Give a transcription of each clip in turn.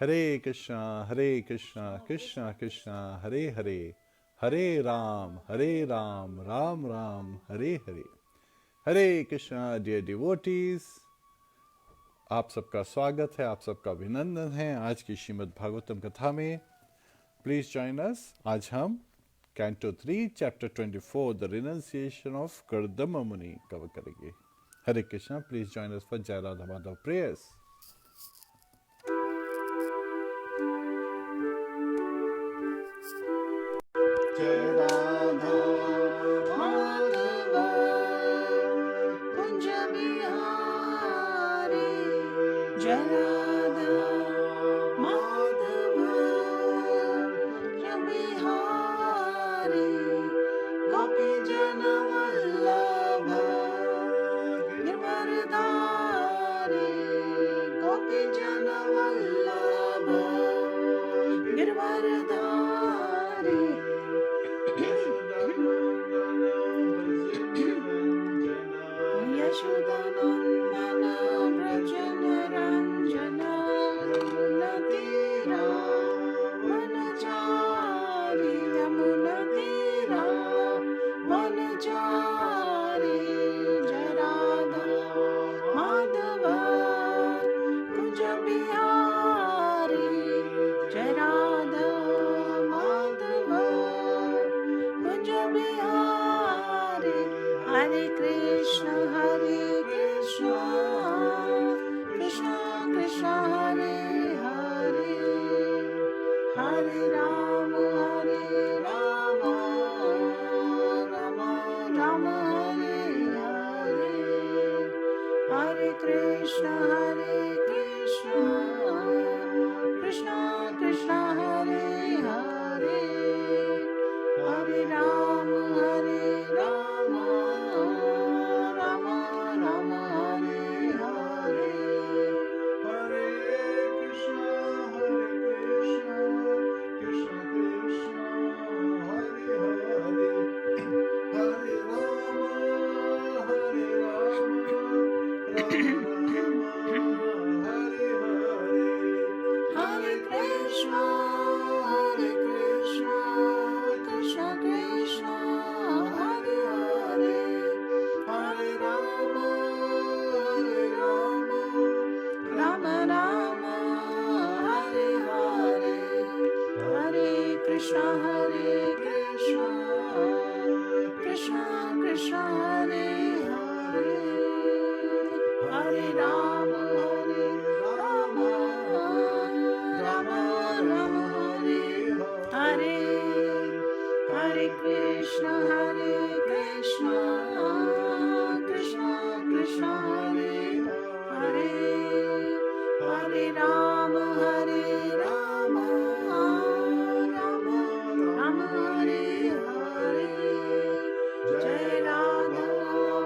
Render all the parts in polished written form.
Hare Krishna, Krishna Krishna, Hare Hare, Hare Ram, Ram Ram, Hare Hare. Hare Krishna, dear devotees, आप सबका स्वागत है, आप सबका अभिनंदन है आज की श्रीमद् भागवतम कथा में. Please join us. आज हम canto 3 chapter 24 the renunciation of Kardama Muni cover करेंगे. Hare Krishna. Please join us for जय राधा माधव प्रेयर्स. जय राधा माधव कुंज बिहारी, जय राधा माधव कुंज बिहारी, गोपी जन वल्लभ गिरवरधारी, गोपी जन वल्लभ गिरवरधारी. यशोदानंदन व्रज निरंजन यमुना तीरा वनचारी, यमुना तीरा वनचारी, जय राधा माधव कुंज बिहारी, जय राधा माधव कुंज बिहारी. हरे कृष्ण कृष्ण कृष्ण हरे हरे, हरे राम राम राम हरे हरे, हरे कृष्ण कृष्ण कृष्ण हरे हरे, हरे राम राम राम हरे हरे, हरे कृष्ण कृष्ण कृष्ण हरे हरे, हरे राम राम हरे हरे, हरे कृष्ण कृष्ण कृष्ण हरे हरे, हरे राम राम राम हरे हरे, हरे कृष्ण कृष्ण कृष्ण हरे हरे, हरे राम राम राम हरे हरे, हरे कृष्ण कृष्ण कृष्ण हरे हरे, हरे राम राम राम हरे हरे, जय राधा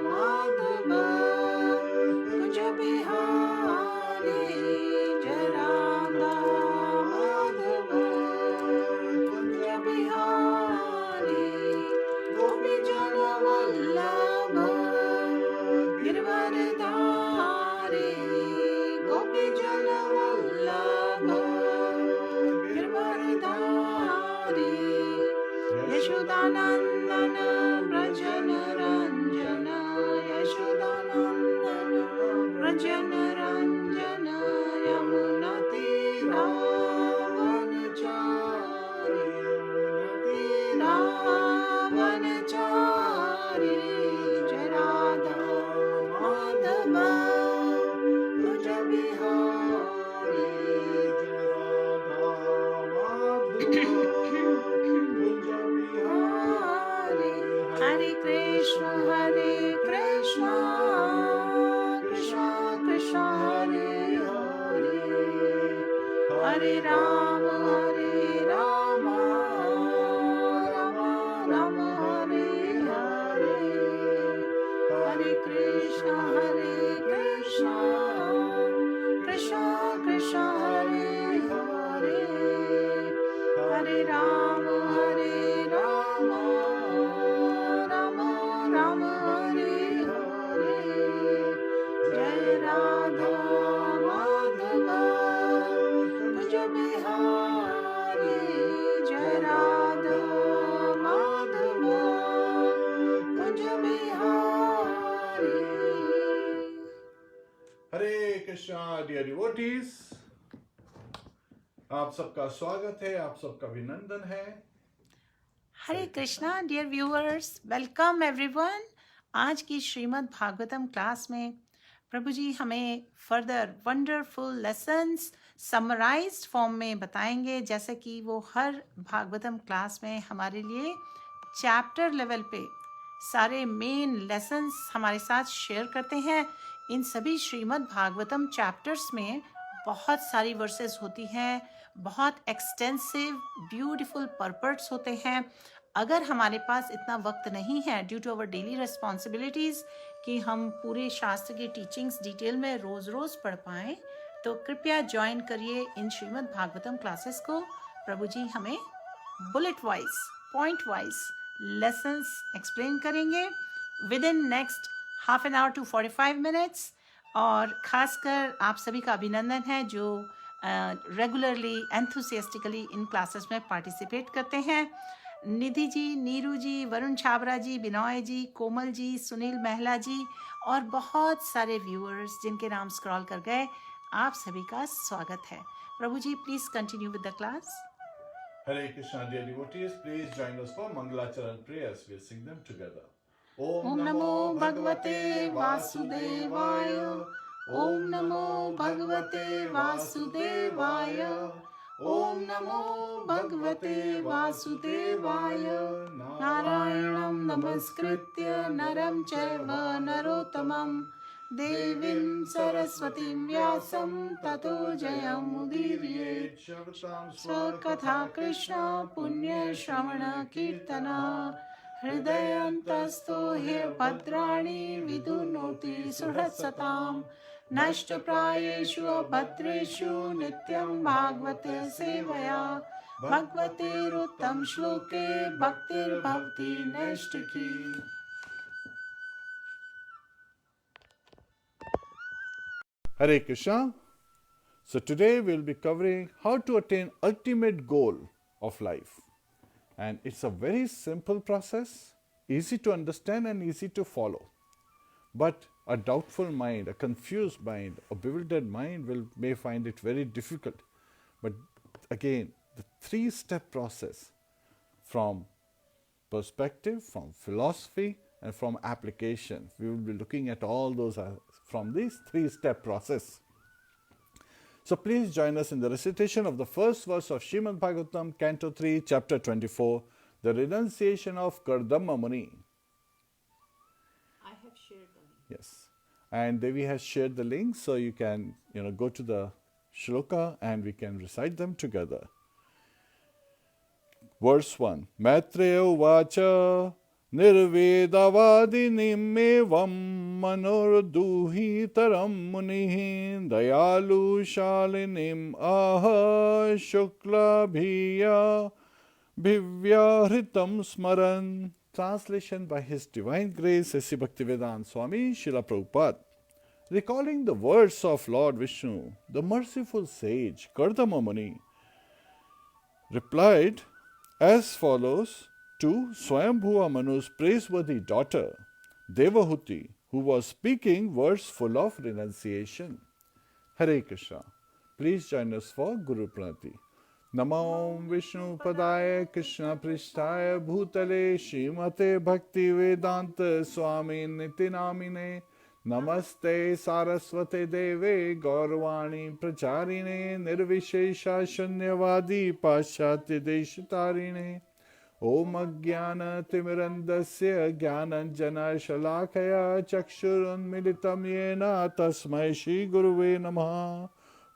माधव कुंज बिहारी, जय राधा माधव कुंज बिहारी, गोपी जन वल्लभ गिरवरधारी, गोपी जन वल्लभ गिरवरधारी, यशोदानंदन व्रज निरंजन, यशोदानंदन व्रज निरंजन, यमुना तीरा वनचारी, यमुना तीरा वनचारी, जय राधा माधव कुंज बिहारी, जय राधा माधव कुंज बिहारी, हरे कृष्ण कृष्ण कृष्ण हरे हरे, हरे राम राम राम हरे हरे, हरे कृष्ण कृष्ण कृष्ण हरे हरे, हरे राम राम राम हरे हरे, जय राधा माधव कुंज कृष्णा डियर डिवोटीज, आप सबका स्वागत है, आप सबका अभिनंदन है। Hare Krishna dear viewers, welcome everyone. आज की श्रीमद् भागवतम क्लास में प्रभु जी हमें further wonderful lessons summarised form में बताएंगे, जैसे कि वो हर भागवतम क्लास में हमारे लिए चैप्टर लेवल पे सारे मेन लेसन्स हमारे साथ शेयर करते हैं। इन सभी श्रीमद् भागवतम चैप्टर्स में बहुत सारी वर्सेस होती हैं, बहुत एक्सटेंसिव ब्यूटीफुल पर्पट्स होते हैं। अगर हमारे पास इतना वक्त नहीं है due to our daily responsibilities कि हम पूरे शास्त्र की टीचिंग्स डिटेल में रोज़ रोज़ पढ़ पाएँ, तो कृपया ज्वाइन करिए इन श्रीमद् भागवतम क्लासेस को। प्रभु जी हमें bullet wise, point wise lessons explain करेंगे within next half an hour to 45 minutes. और ख़ासकर आप सभी का अभिनंदन है जो रेगुलरली एंथुसियास्टिकली इन क्लासेस में पार्टिसिपेट करते हैं। निधि जी, नीरू जी, वरुण छाबरा जी, बिनॉय जी, कोमल जी, सुनील महला जी और बहुत सारे व्यूअर्स जिनके नाम स्क्रॉल कर गए, आप सभी का स्वागत है। प्रभु जी please continue with the class. Hare Krishna dear devotees, please join us for Mangalacharan prayers. We'll sing them together. Om नमो भगवते वासुदेवाय, ओम नमो भगवते वासुदेवाय, ओम नमो भगवते वासुदेवाय। नारायणं नमस्कृत्य नरं चैव नरोत्तमं, देवीं सरस्वतीं व्यासं ततो जयमुदीरयेत्। स्वकथा कृष्ण पुण्यश्रवण कीर्तना, हृदयन्तस्थो हि भद्राणि विदुनोति सुहृत्सताम्। नष्टप्रायेषु अभद्रेषु नित्यं भागवते सेवया, भगवतेरुत्तम श्लोके भक्तिर्भवति नैष्ठिकी। Hare Krishna. So today we'll be covering how to attain ultimate goal of life. And it's a very simple process, easy to understand and easy to follow. But a doubtful mind, a confused mind, a bewildered mind may find it very difficult. But again, the 3-step process from perspective, from philosophy, and from application. We will be looking at all those from this 3-step process. So please join us in the recitation of the first verse of Srimad Bhagavatam, Canto 3, Chapter 24, the Renunciation of Kardama Muni. I have shared the link. Yes. And Devi has shared the link, so you can go to the shloka and we can recite them together. Verse 1. Maitreya Uvacha Nirvedavadinim Manorduhitaram Munihi Dayalu Shalinim Aha Shukla Bhiya Bhivyahritam Smaran. Translation by His Divine Grace S.C. Bhaktivedanta Swami Srila Prabhupada. Recalling the words of Lord Vishnu, the merciful sage Kardama Muni replied as follows to Swayambhuva Manu's praiseworthy daughter, Devahuti, who was speaking words full of renunciation. Hare Krishna. Please join us for Guru Pranati. Namo Vishnu Padaya Krishna Prishtaya Bhutale Srimate Bhakti Vedanta Swami Nitinamine Namaste Saraswate Deve Gauravani Pracharine Nirvishesha Shunyavadi Paschatya Deshitarine Om Ajnana Timirandasya Jnananjana Shalakaya Chakshurunmilitam Yena Tasmai Shri Guruve Namaha.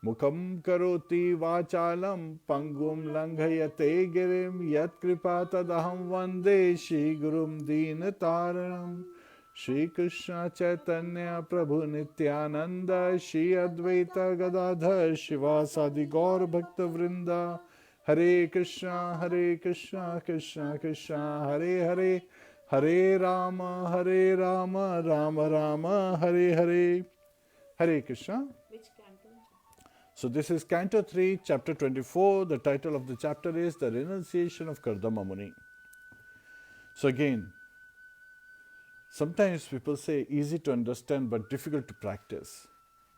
Mukham karoti vachalam pangum langhayate girim yat kripa tadaham vande Shri Gurum Deenataranam. Shri Krishna Chaitanya Prabhu Nityananda Shri Advaita Gadadhar Shivasadi Gaur Bhakta Vrinda. Hare Krishna, Krishna Krishna, Hare Hare, Hare Rama, Rama Rama, Hare Hare. Hare Krishna. Which canto? So this is Canto 3, Chapter 24. The title of the chapter is The Renunciation of Kardama Muni. So again, sometimes people say easy to understand but difficult to practice.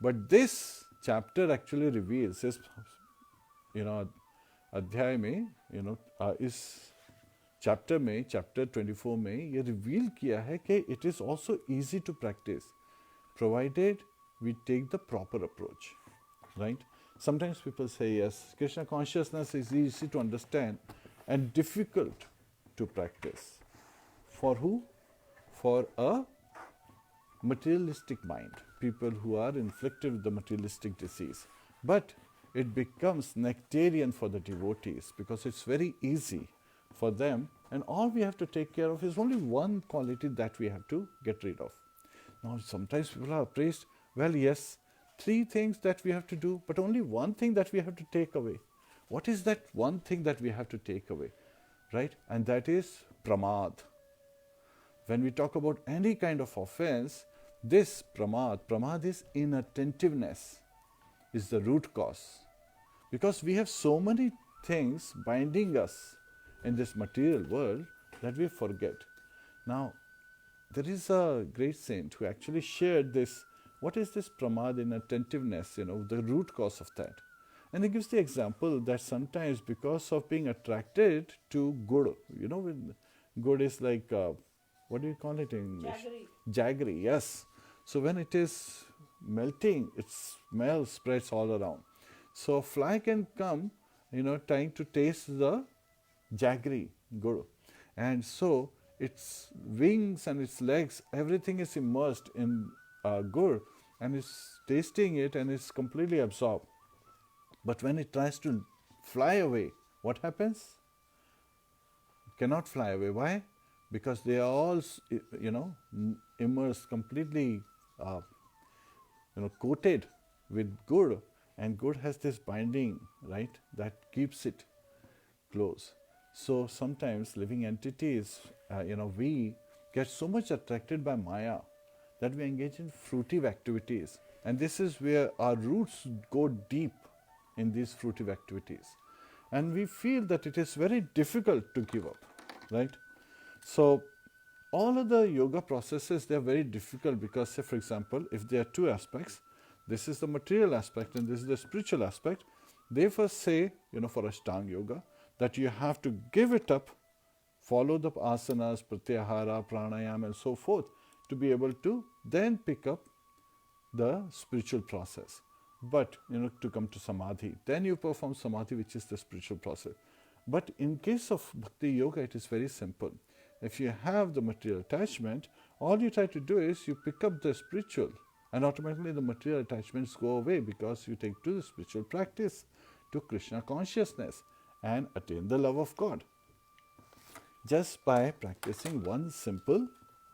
But this chapter actually reveals, अध्याय में इस chapter में chapter 24 में ये reveal किया है कि it is also easy to practise provided we take the proper approach, right? Sometimes people say, yes, Krishna consciousness is easy to understand and difficult to practice. For who? For a materialistic mind, people who are inflicted with the materialistic disease. But it becomes nectarian for the devotees because it's very easy for them, and all we have to take care of is only one quality that we have to get rid of. Now, sometimes people are praised, well, yes, 3 things that we have to do, but only one thing that we have to take away. What is that one thing that we have to take away, right? And that is pramad. When we talk about any kind of offense, this pramad is inattentiveness, is the root cause. Because we have so many things binding us in this material world that we forget. Now, there is a great saint who actually shared this. What is this pramad, inattentiveness, the root cause of that? And he gives the example that sometimes because of being attracted to gur, when gur is like, what do you call it in English? Jaggery, yes. So when it is melting, its smell spreads all around. So a fly can come, trying to taste the jaggery gur. And so its wings and its legs, everything is immersed in gur and it's tasting it and it's completely absorbed. But when it tries to fly away, what happens? It cannot fly away. Why? Because they are all, immersed, completely, coated with gur. And gur has this binding, right, that keeps it close. So sometimes living entities, we get so much attracted by Maya that we engage in fruitive activities. And this is where our roots go deep in these fruitive activities. And we feel that it is very difficult to give up, right? So all of the yoga processes, they are very difficult because, say, for example, if there are 2 aspects, this is the material aspect and this is the spiritual aspect, they first say, for Ashtanga yoga, that you have to give it up, follow the asanas, pratyahara, pranayama and so forth, to be able to then pick up the spiritual process. But, to come to samadhi, then you perform samadhi, which is the spiritual process. But in case of bhakti yoga, it is very simple. If you have the material attachment, all you try to do is you pick up the spiritual, and automatically the material attachments go away because you take to the spiritual practice, to Kṛṣṇa consciousness, and attain the love of God. Just by practicing one simple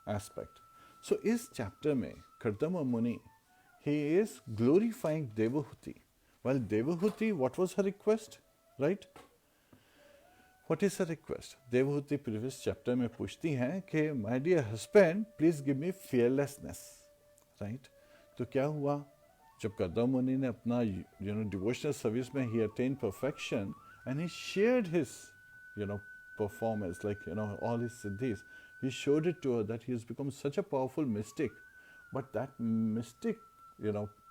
aspect. So, is chapter mein, Kardama Muni, he is glorifying Devahuti. Well, Devahuti, what was her request, right? What is her request? Devahuti previous chapter में पूछती हैं कि my dear husband, please give me fearlessness, right? तो क्या हुआ? जब कर्दम मुनि ने अपना devotional service में he attained perfection and he shared his performance, like all his siddhis, he showed it to her that he has become such a powerful mystic, but that mystic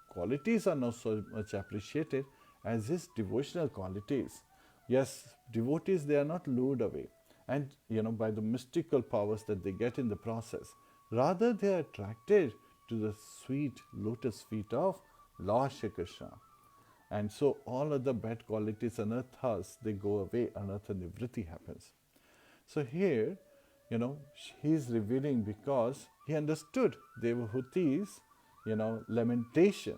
qualities are not so much appreciated as his devotional qualities. Yes, devotees, they are not lured away and by the mystical powers that they get in the process. Rather, they are attracted to the sweet lotus feet of Lord Shri Krishna. And so all other bad qualities, anarthas, they go away, anartha nivriti happens. So here, he is revealing because he understood Devahuti's, lamentation,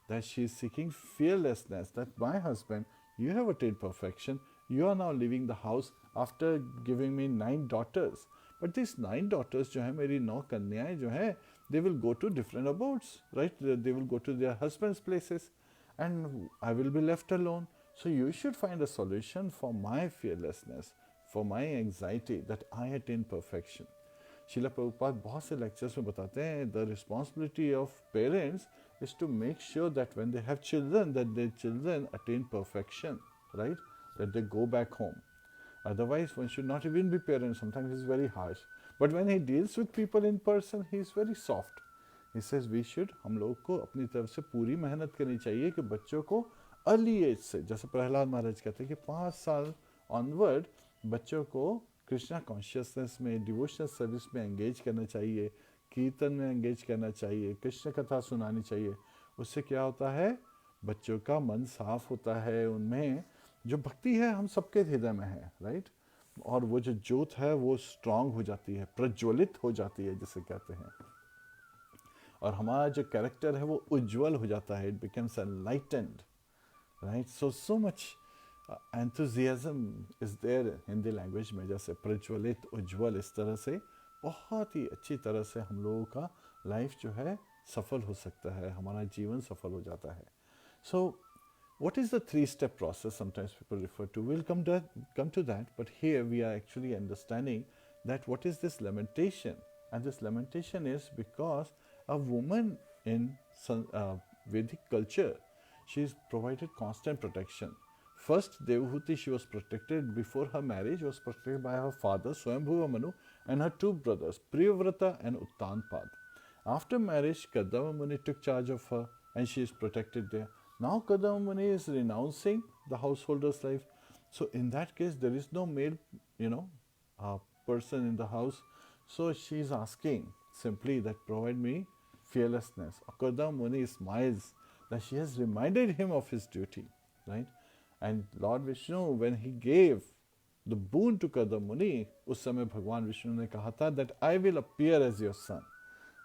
that she is seeking fearlessness, that my husband, you have attained perfection, you are now leaving the house after giving me 9 daughters. But these 9 daughters, जो है मेरी 9 कन्याएं जो है, they will go to different abodes, right? They will go to their husbands' places, and I will be left alone. So you should find a solution for my fearlessness, for my anxiety, that I attain perfection. Srila Prabhupada बहुत से lectures में बताते हैं, the responsibility of parents is to make sure that when they have children, that their children attain perfection, right? That they go back home. Otherwise, one should not even be parents. Sometimes it's very harsh. But when he deals with people in person, he is very soft. He says we should, हम लोग को अपनी तरफ से पूरी मेहनत करनी चाहिए कि बच्चों को अर्ली एज से, जैसे प्रहलाद महाराज कहते हैं कि 5 साल ऑनवर्ड बच्चों को कृष्णा कॉन्शियसनेस में, डिवोशनल सर्विस में एंगेज करना चाहिए, कीर्तन में एंगेज करना चाहिए, कृष्ण कथा सुनानी चाहिए. उससे क्या होता है, बच्चों का मन साफ होता है, उनमें जो भक्ति है हम सबके हृदय में है, राइट, और वो जो ज्योत है वो स्ट्रांग हो जाती है, प्रज्वलित हो जाती है जिसे कहते हैं, और हमारा जो कैरेक्टर है वो उज्जवल हो जाता है. It becomes enlightened, right. So much enthusiasm is there Hindi language में, जैसे प्रज्वलित, उज्जवल, इस तरह से बहुत ही अच्छी तरह से हम लोगों का लाइफ जो है सफल हो सकता है, हमारा जीवन सफल हो जाता है. सो what is the 3-step process sometimes people refer to? We'll come to that, but here we are actually understanding that what is this lamentation, and this lamentation is because a woman in Vedic culture, she is provided constant protection. First, Devahuti, she was protected before her marriage, was protected by her father Swayambhuva Manu and her 2 brothers Priyavrata and Uttanpad. After marriage, Kardama Muni took charge of her and she is protected there. Now Kardama Muni is renouncing the householder's life. So in that case, there is no male, person in the house. So she is asking simply that provide me fearlessness. Kardama Muni smiles that she has reminded him of his duty, right? And Lord Vishnu, when he gave the boon to Kardama Muni, उस समय भगवान विष्णु ने कहा था that I will appear as your son.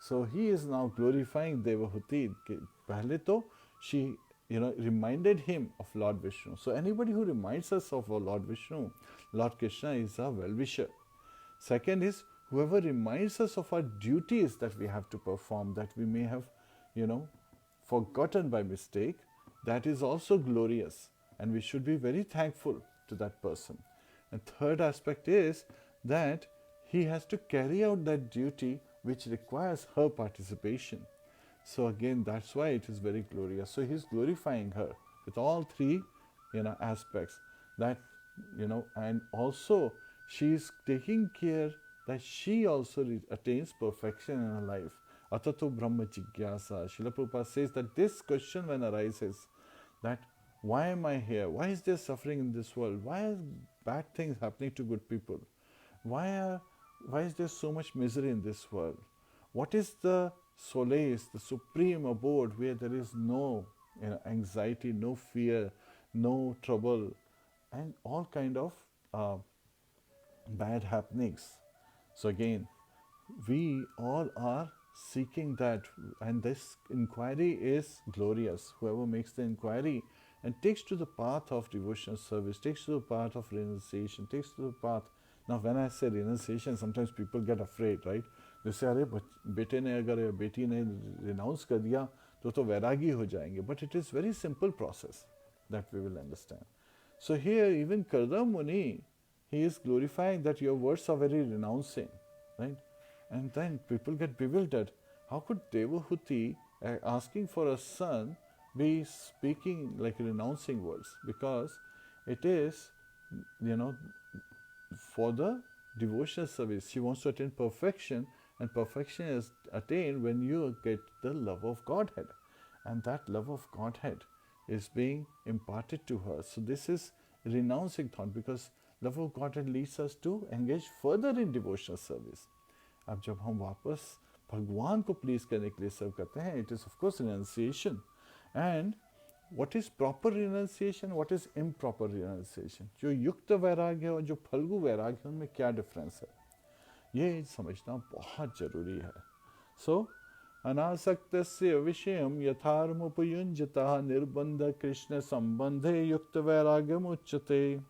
So he is now glorifying Devahuti. पहले तो she reminded him of Lord Vishnu. So anybody who reminds us of Lord Vishnu, Lord Kṛṣṇa, is a well-wisher. Second is whoever reminds us of our duties that we have to perform, that we may have, forgotten by mistake, that is also glorious, and we should be very thankful to that person. And third aspect is that he has to carry out that duty which requires her participation. So again, that's why it is very glorious. So he's glorifying her with all 3, aspects. That, and also she's taking care that she also attains perfection in her life. Atato Brahma Jigyasa. Srila Prabhupada says that this question when arises, that why am I here? Why is there suffering in this world? Why are bad things happening to good people? Why is there so much misery in this world? What is the solace, the supreme abode where there is no anxiety, no fear, no trouble, and all kind of bad happenings? So again, we all are seeking that, and this inquiry is glorious. Whoever makes the inquiry and takes to the path of devotional service, takes to the path of renunciation, takes to the path. Now when I say renunciation, sometimes people get afraid, right? जैसे अरे बेटे ने अगर या बेटी ने renounce कर दिया तो वैरागी हो जाएंगे. But it is very simple process that we will understand. So here even Kardama Muni, he is glorifying that your words are very renouncing, right? And then people get bewildered. How could Devahuti, asking for a son, be speaking like renouncing words? Because it is, for the devotional service. She wants to attain perfection, and perfection is attained when you get the love of Godhead. And that love of Godhead is being imparted to her. So this is renouncing thought, because love of Godhead leads us to engage further in devotional service. अब जब हम वापस भगवान को please करने के लिए सर्व करते हैं, it is of course renunciation. And what is proper renunciation, what is improper renunciation? जो युक्त वैराग्य और जो फल्गु वैराग्य है, उनमें क्या डिफरेंस है, ये समझना बहुत जरूरी है. सो अनासक्तस्य विषयम यथार्मुपयुञ्जतः निर्बन्ध कृष्ण संबंधे युक्त वैराग्यम उच्यते.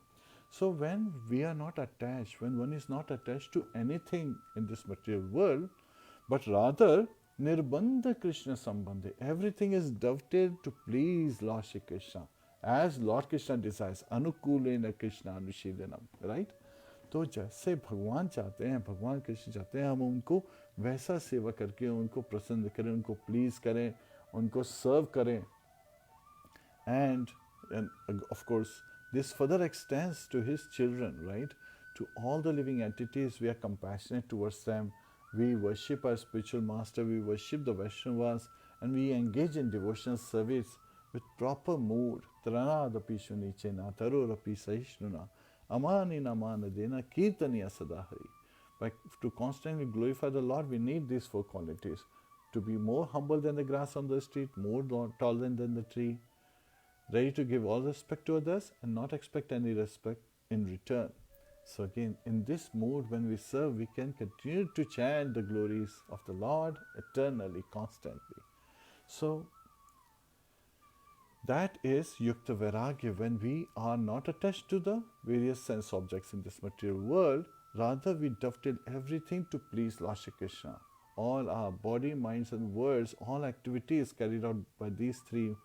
So when we are not attached, when one is not attached to anything in this material world, but rather nirbandha Krishna sambandhe, everything is dovetailed to please Lord Shri Krishna, as Lord Krishna desires, anukulena Krishna anushīlanam, right? तो जैसे भगवान चाहते हैं, भगवान कृष्ण चाहते हैं, हम उनको वैसा सेवा करके उनको प्रसन्न करें, उनको प्लीज करें, उनको सर्व करें. And of course, this further extends to his children, right? To all the living entities, we are compassionate towards them. we worship our spiritual master, we worship the Vaishnavas, and we engage in devotional service with proper mood. Tranadapi shunichena, tarorapi sahishnuna, amani namana dena, kirtaniya sadahari. But to constantly glorify the Lord, we need these four qualities. To be more humble than the grass on the street, more tolerant than the tree, ready to give all respect to others and not expect any respect in return. So again, in this mood, when we serve, we can continue to chant the glories of the Lord eternally, constantly. So that is Yukta Vairagya, when we are not attached to the various sense objects in this material world. Rather, we dovetail everything to please Lord Shri Krishna. All our body, minds and words, all activities carried out by these three,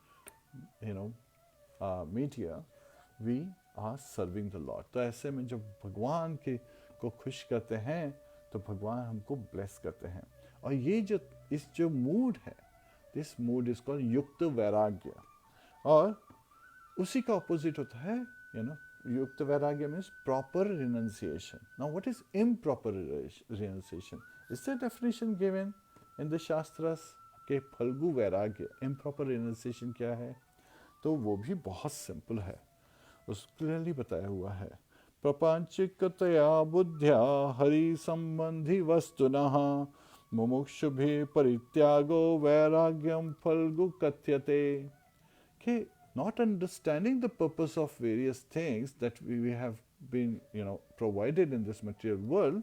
media, we are serving the Lord. तो ऐसे में जब भगवान को खुश करते हैं तो भगवान हमको ब्लेस करते हैं. और ये जो मूड है, दिस मूड इज कॉल्ड युक्त वैराग्य. और उसी का ऑपोजिट होता है, युक्त वैराग्य means proper renunciation. Now what is improper renunciation? Is the definition given in the shastras के फल्गु वैराग्य. इम्प्रॉपर रिनंसिएशन क्या है? तो वो भी बहुत सिंपल है, उस क्लियरली बताया हुआ है. प्रपंचिकतया बुद्ध्या हरि संबंधी वस्तुनः मुमुक्षुभिः परित्यागो वैराग्यम फल्गु कथ्यते. Okay, not understanding the purpose of various things that we have been, provided in this material world,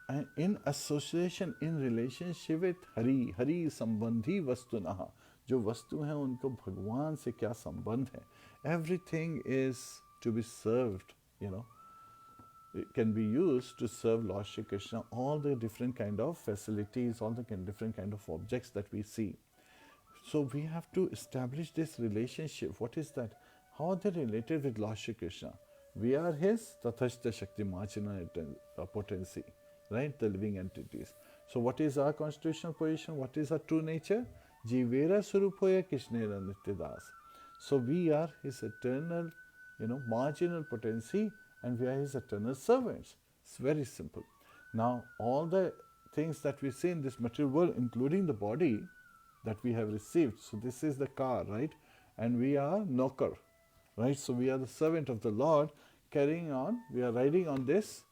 and in association, in relationship with Hari, Hari sambandhi vastuna, जो वस्तु हैं उनको भगवान से क्या संबंध है. Everything is to be served, it can be used to serve Lord Shri Krishna, all the different kind of facilities, all the different kind of objects that we see. So we have to establish this relationship. What is that? How are they related with Lord Shri Krishna? We are his tathashta shakti machina potency, right? The living entities. So what is our constitutional position? What is our true nature? Jivera Surupoya Krishnera Nityadas. So we are his eternal, marginal potency, and we are his eternal servants. It's very simple. Now, all the things that we see in this material world, including the body that we have received. So this is the car, right? And we are Nokar, right? So we are the servant of the Lord, carrying on. We are riding on this,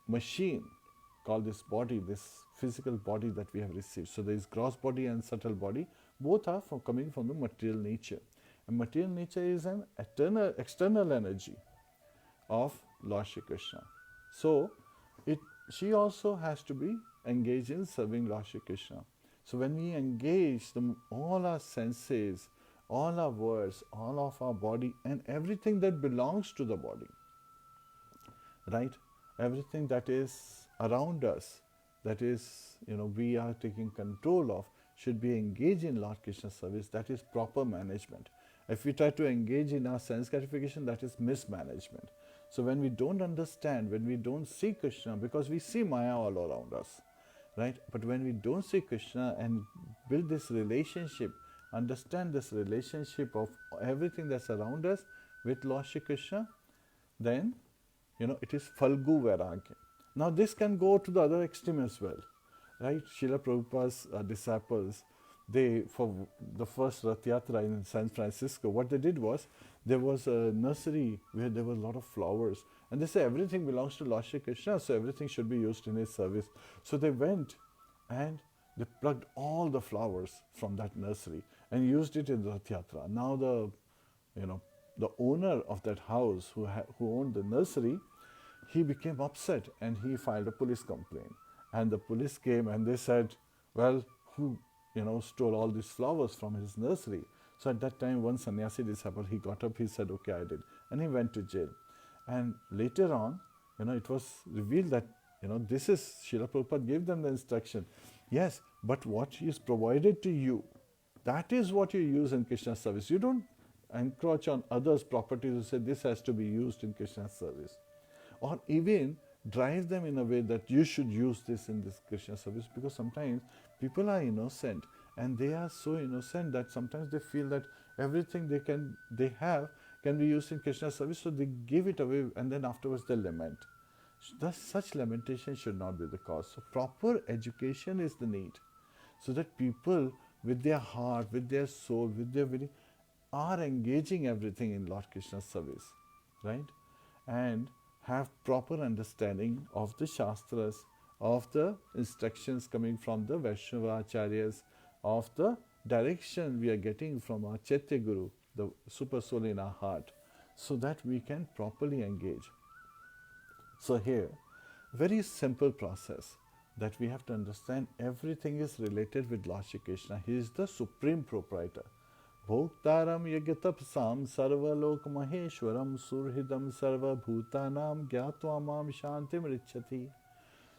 machine called this body, this physical body that we have received. So there is gross body and subtle body. Both are coming from the material nature. And material nature is an external energy of Lord Shri Krishna. So she also has to be engaged in serving Lord Shri Krishna. So when we engage all our senses, all our words, all of our body, and everything that belongs to the body, right? Everything that is around us, that is, we are taking control of, should be engaged in Lord Krishna's service. That is proper management. If we try to engage in our sense gratification, that is mismanagement. So when we don't understand, when we don't see Krishna, because we see Maya all around us, right? But when we don't see Krishna and build this relationship, understand this relationship of everything that's around us with Lord Shri Krishna, then, it is Falgu Vairagya. Now this can go to the other extreme as well, right? Srila Prabhupada's disciples, they, for the first Rath Yatra in San Francisco, what they did was, there was a nursery where there were a lot of flowers. And they say everything belongs to Lord Shri Krishna, so everything should be used in his service. So they went and they plucked all the flowers from that nursery and used it in the Rath Yatra. Now the owner of that house who owned the nursery, he became upset and he filed a police complaint. And the police came and they said, well, who stole all these flowers from his nursery? So at that time, one sannyasi disciple, he got up, he said, okay, I did. And he went to jail. And later on, it was revealed that, this is, Srila Prabhupada gave them the instruction. Yes, but what is provided to you, that is what you use in Krishna's service. You don't encroach on others' properties and say this has to be used in Krishna's service. Or even drive them in a way that you should use this in this Krishna service, because sometimes people are innocent and they are so innocent that sometimes they feel that everything they have can be used in Krishna service, so they give it away and then afterwards they lament. Thus, such lamentation should not be the cause. So, proper education is the need, so that people with their heart, with their soul, with their will, are engaging everything in Lord Krishna's service, right? And have proper understanding of the Shastras, of the instructions coming from the Vaishnava Acharyas, of the direction we are getting from our Chaitya Guru, the Super Soul in our heart, so that we can properly engage. So here, very simple process that we have to understand, everything is related with Lord Shri Krishna. He is the supreme proprietor. Bhoktaram yagatapsam sarvalok maheshwaram surhidam sarva bhutanam gyatva mam shantim richati.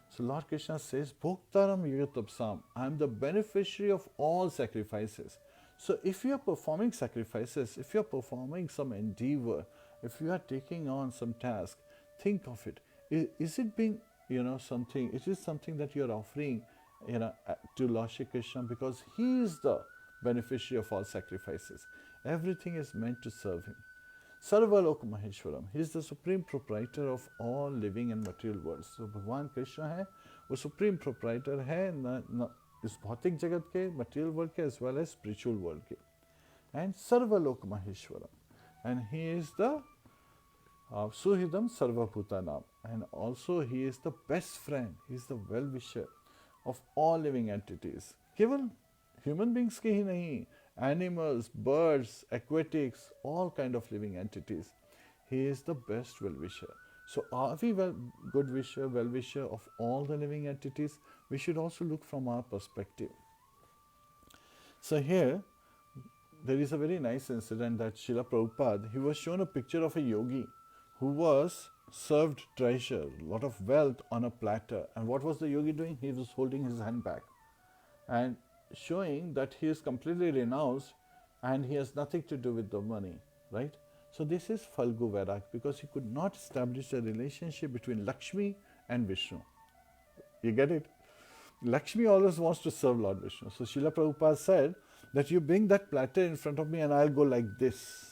So Lord Krishna says, Bhoktaram yagatapsam, I am the beneficiary of all sacrifices. So if you are performing sacrifices, if you are performing some endeavor, if you are taking on some task, think of it. Is it being, something, it is something that you are offering, to Lord Shri Krishna, because He is the beneficiary of all sacrifices. Everything is meant to serve Him. Sarvalok Maheshwaram, He is the supreme proprietor of all living and material worlds. So Bhagwan Krishna है, वो supreme proprietor है इस भौतिक जगत के, material world के, as well as spiritual world के. And Sarvalok Maheshwaram, and He is the Suhidam Sarvabhutanam, and also He is the best friend, He is the well-wisher of all living entities. केवल human beings के ही नहीं, animals, birds, aquatics, all kind of living entities. He is the best well-wisher. So are we good wisher, well-wisher of all the living entities? We should also look from our perspective. So here, there is a very nice incident that Srila Prabhupada, he was shown a picture of a yogi who was served treasure, a lot of wealth on a platter. And what was the yogi doing? He was holding his hand back and showing that he is completely renounced and he has nothing to do with the money, right? So this is Falgu Vairak, because he could not establish a relationship between Lakshmi and Vishnu. You get it? Lakshmi always wants to serve Lord Vishnu. So Srila Prabhupada said that you bring that platter in front of me and I'll go like this,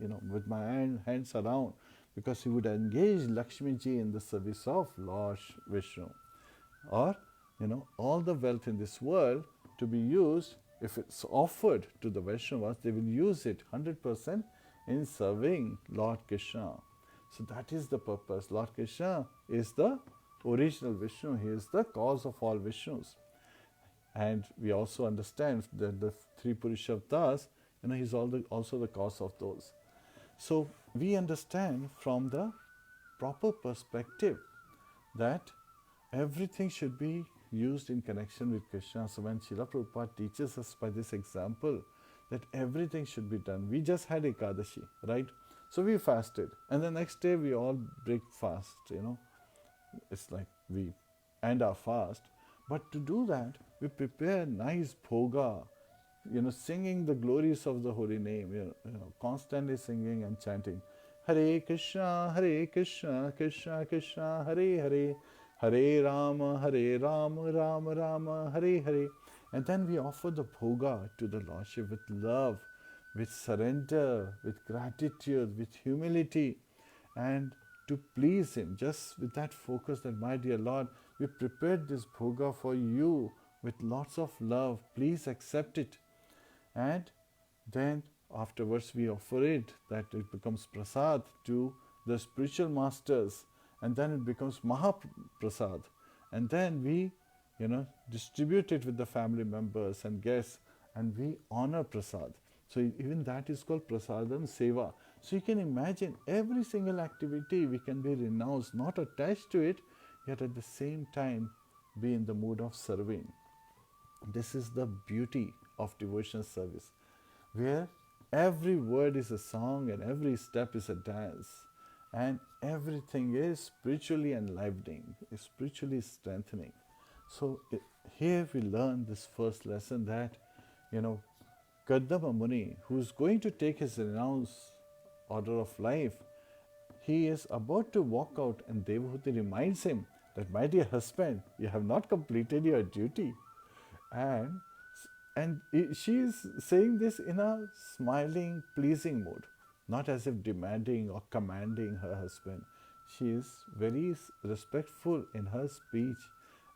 with my hands around, because he would engage Lakshmi ji in the service of Lord Vishnu. Or, all the wealth in this world to be used, if it's offered to the Vaishnavas, they will use it 100% in serving Lord Krishna. So that is the purpose. Lord Krishna is the original Vishnu. He is the cause of all Vishnus. And we also understand that the three Purusharthas, he's also the cause of those. So we understand from the proper perspective that everything should be used in connection with Krishna. So when Srila Prabhupada teaches us by this example that everything should be done. We just had Ekadashi, right? So we fasted. And the next day we all break fast, It's like we end our fast. But to do that, we prepare nice bhoga, singing the glories of the holy name, constantly singing and chanting. Hare Krishna, Krishna Krishna, Hare Hare, Hare Rāma, Rama Rama, Hare Hare. And then we offer the bhoga to the Lordship with love, with surrender, with gratitude, with humility, and to please Him, just with that focus that, my dear Lord, we prepared this bhoga for you with lots of love, please accept it. And then afterwards we offer it, that it becomes prasad to the spiritual masters, and then it becomes Mahaprasad. And then we, distribute it with the family members and guests, and we honor prasad. So even that is called prasadam seva. So you can imagine every single activity we can be renounced, not attached to it, yet at the same time be in the mood of serving. This is the beauty of devotional service, where every word is a song and every step is a dance, and everything is spiritually enlivening, is spiritually strengthening. So here we learn this first lesson that, Kardama Muni, who is going to take his renounced order of life, he is about to walk out, and Devahuti reminds him that, my dear husband, you have not completed your duty. And she is saying this in a smiling, pleasing mood, not as if demanding or commanding her husband. she is very respectful in her speech.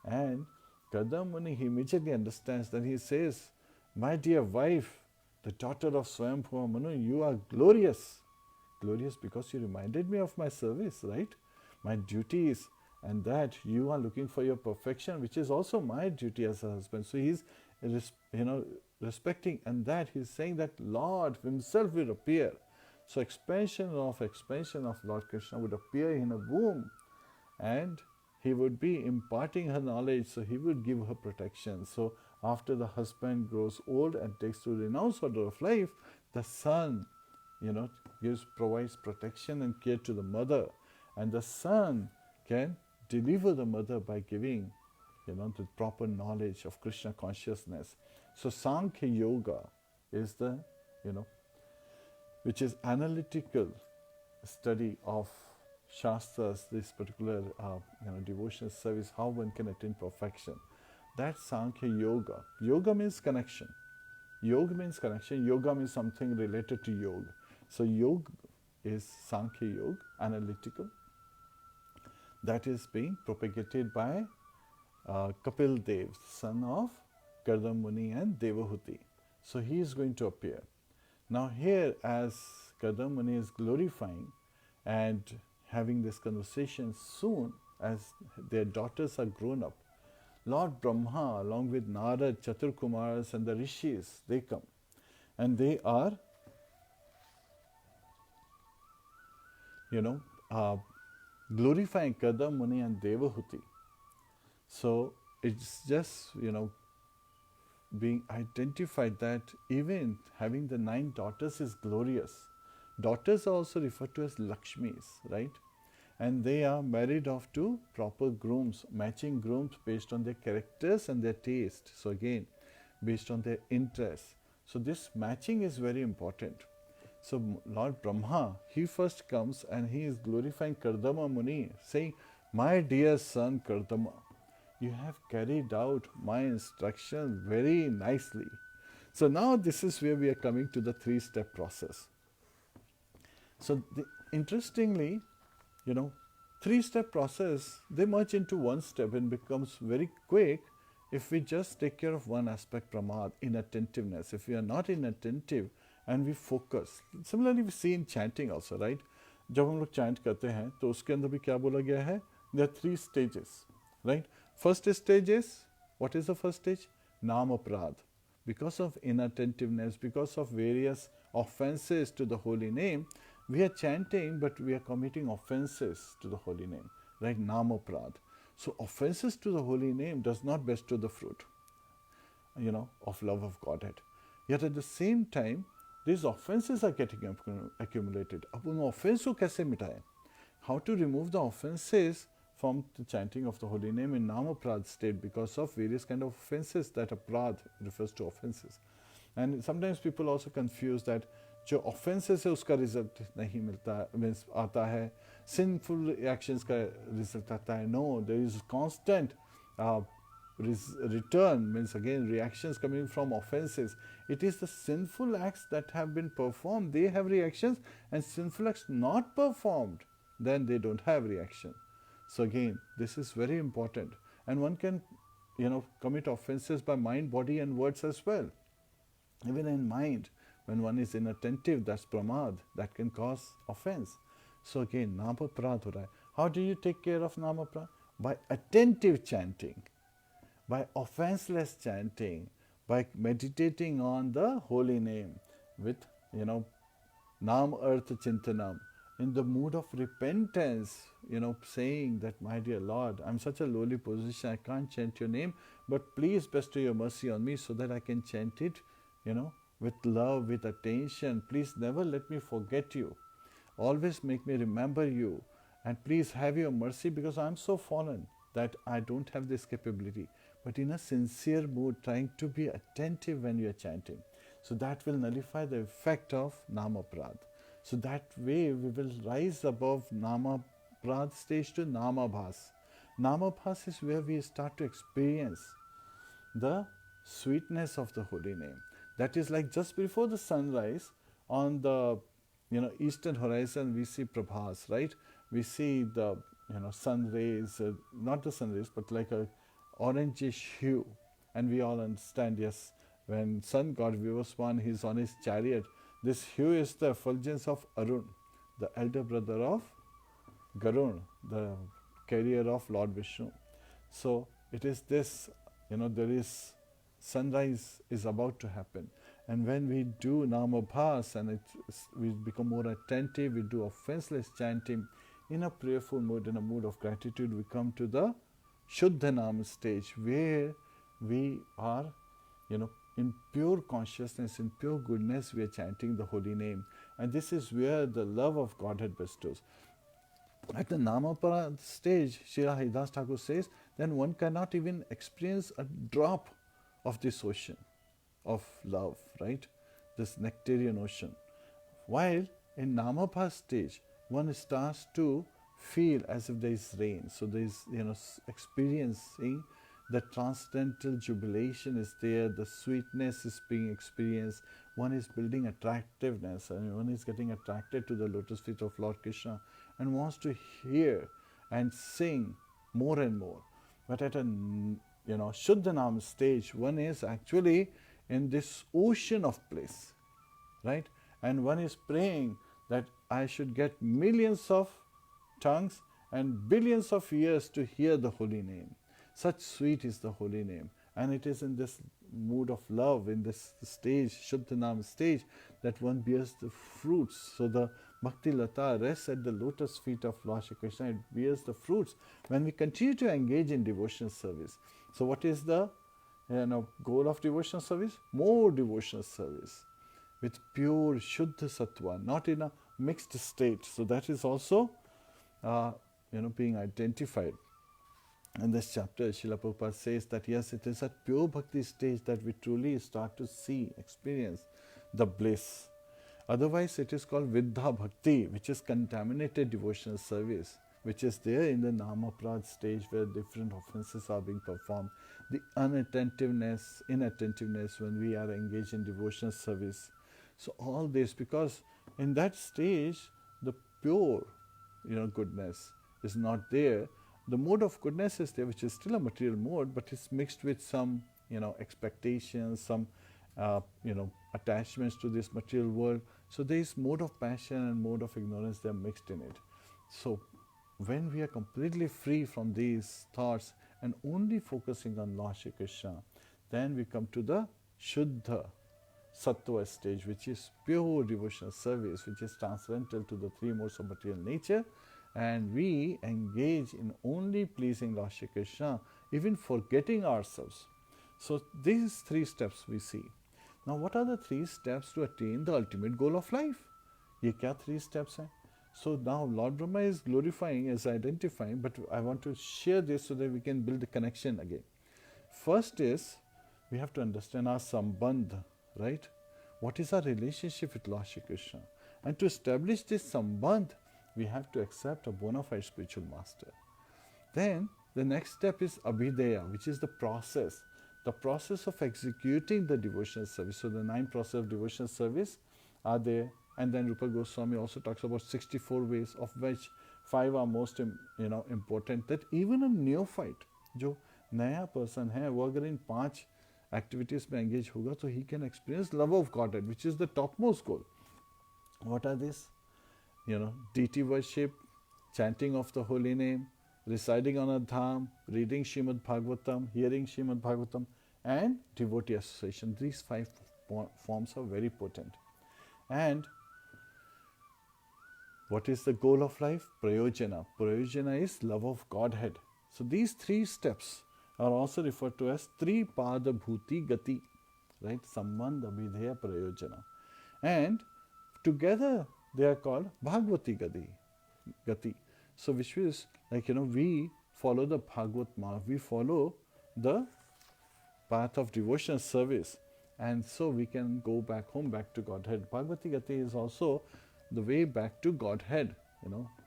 And Kardama Muni, he immediately understands that he says, my dear wife, the daughter of Swayambhuva Manu, you are glorious. Glorious because you reminded me of my service, right? My duties, and that you are looking for your perfection, which is also my duty as a husband. So he's, respecting, and that he's saying that Lord himself will appear. So expansion of Lord Krishna would appear in a womb, and he would be imparting her knowledge, so he would give her protection. So after the husband grows old and takes to renounce order of life, the son, provides protection and care to the mother, and the son can deliver the mother by giving, the proper knowledge of Krishna consciousness. So Sankhya Yoga is the, which is analytical study of Shastras, this particular, devotional service, how one can attain perfection. That's Sankhya Yoga. Yoga means connection. Yoga means connection. Yoga means something related to yoga. So yoga is Sankhya Yoga, analytical. That is being propagated by Kapil Dev, son of Kardama Muni and Devahuti. So he is going to appear. Now here, as Kardama Muni is glorifying and having this conversation soon as their daughters are grown up, Lord Brahma, along with Narad, Chaturkumaras and the Rishis, they come. And they are, glorifying Kardama Muni and Devahuti. So it's just, being identified that even having the 9 daughters is glorious. Daughters are also referred to as Lakshmis, right? And they are married off to proper grooms, matching grooms based on their characters and their taste. So again, based on their interests. So this matching is very important. So Lord Brahma, he first comes and he is glorifying Kardama Muni, saying, my dear son Kardama, you have carried out my instruction very nicely. So now this is where we are coming to the 3-step process. So interestingly, 3-step process, they merge into 1 step and becomes very quick if we just take care of one aspect, pramad, inattentiveness. If we are not inattentive and we focus. Similarly, we see in chanting also, right? जब हम लोग chant करते हैं तो उसके अंदर भी क्या बोला गया है? There are 3 stages, right? First stage is, what is the first stage? Nama Prad. Because of inattentiveness, because of various offenses to the holy name, we are chanting, but we are committing offenses to the holy name, right? Nama Prad. So offenses to the holy name does not bestow the fruit, of love of Godhead. Yet at the same time, these offenses are getting accumulated. अब उन offense को कैसे मिटाएं? How to remove the offenses from the chanting of the holy name in Nama Prad state because of various kind of offenses that a Prad refers to offenses. And sometimes people also confuse that जो offenses है उसका result नहीं मिलता, means आता है, sinful reactions का result आता है. No, there is constant return, means again reactions coming from offenses. It is the sinful acts that have been performed, they have reactions, and sinful acts not performed, then they don't have reaction. So again, this is very important. And one can, commit offenses by mind, body and words as well. Even in mind, when one is inattentive, that's pramad, that can cause offense. So again, nama prad ho raha hai. How do you take care of nama prad? By attentive chanting, by offenseless chanting, by meditating on the holy name with, nam artha chintanam, in the mood of repentance, saying that, my dear Lord, I'm such a lowly position, I can't chant your name, but please bestow your mercy on me so that I can chant it, with love, with attention. Please never let me forget you. Always make me remember you. And please have your mercy because I'm so fallen that I don't have this capability. But in a sincere mood, trying to be attentive when you are chanting. So that will nullify the effect of Nama Prad. So that way we will rise above Nama Prad stage to Nama Bhas. Nama Bhas is where we start to experience the sweetness of the holy name. That is like just before the sunrise on the eastern horizon we see Prabhas, right? we see the sun rays, not the sun rays, but like a orangish hue, and we all understand, yes, when sun god Vivaswan is on his chariot, this hue is the effulgence of Arun, the elder brother of Garun, the carrier of Lord Vishnu. So it is this, there is sunrise is about to happen. And when we do Namabhas and we become more attentive, we do offenseless chanting in a prayerful mood, in a mood of gratitude, we come to the Shuddha Nam stage where we are, in pure consciousness, in pure goodness, we are chanting the holy name. And this is where the love of Godhead bestows. At the Namapara stage, Srila Haridas Thakur says, then one cannot even experience a drop of this ocean of love, right? This nectarian ocean. While in Namapara stage, one starts to feel as if there is rain. So there is, experiencing the transcendental jubilation is there, the sweetness is being experienced, one is building attractiveness, and one is getting attracted to the lotus feet of Lord Kṛṣṇa and wants to hear and sing more and more. But at a Shuddhanam stage, one is actually in this ocean of bliss, right? And one is praying that I should get millions of tongues and billions of ears to hear the holy name. Such sweet is the holy name. And it is in this mood of love, in this stage, Shuddhanam stage, that one bears the fruits. So the Bhakti Lata rests at the lotus feet of Lord Shri Krishna. It bears the fruits when we continue to engage in devotional service. So what is the goal of devotional service? More devotional service with pure Shuddha Sattva, not in a mixed state. So that is also being identified. In this chapter, Srila Prabhupada says that yes, it is at pure bhakti stage that we truly start to see, experience the bliss. Otherwise, it is called Viddha Bhakti, which is contaminated devotional service, which is there in the Namaprad stage where different offenses are being performed. The inattentiveness when we are engaged in devotional service. So all this, because in that stage, the pure, goodness is not there. The mode of goodness is there, which is still a material mode, but it's mixed with some, expectations, some, attachments to this material world. So there is mode of passion and mode of ignorance, they are mixed in it. So when we are completely free from these thoughts and only focusing on Lord Shri Krishna, then we come to the Shuddha Sattva stage, which is pure devotional service, which is transcendental to the three modes of material nature. And we engage in only pleasing Lord Shri Krishna, even forgetting ourselves. So these three steps we see. Now what are the three steps to attain the ultimate goal of life? Ye kya three steps hai? So now Lord Brahma is glorifying, is identifying, but I want to share this so that we can build the connection again. First is, we have to understand our sambandh, right? What is our relationship with Lord Shri Krishna? And to establish this sambandh, we have to accept a bona fide spiritual master. Then the next step is abhideya, which is the process of executing the devotional service. So the 9 processes of devotional service are there, and then Rupa Goswami also talks about 64 ways, of which 5 are most important. That even a neophyte, जो नया person है, वो अगर इन 5 activities में engage होगा, so he can experience love of Godhead, which is the topmost goal. What are these? Deity worship, chanting of the holy name, residing on a dham, reading Srimad Bhagavatam, hearing Srimad Bhagavatam, and devotee association. These 5 forms are very potent. And what is the goal of life? Prayojana. Prayojana is love of Godhead. So these 3 steps are also referred to as Tripada Bhuti Gati, right? Sambandha, Abhideya, Prayojana. And together they are called Bhagavati Gati. So which is like, we follow the Bhagavat Marg, we follow the path of devotional service, and so we can go back home, back to Godhead. Bhagavati Gati is also the way back to Godhead,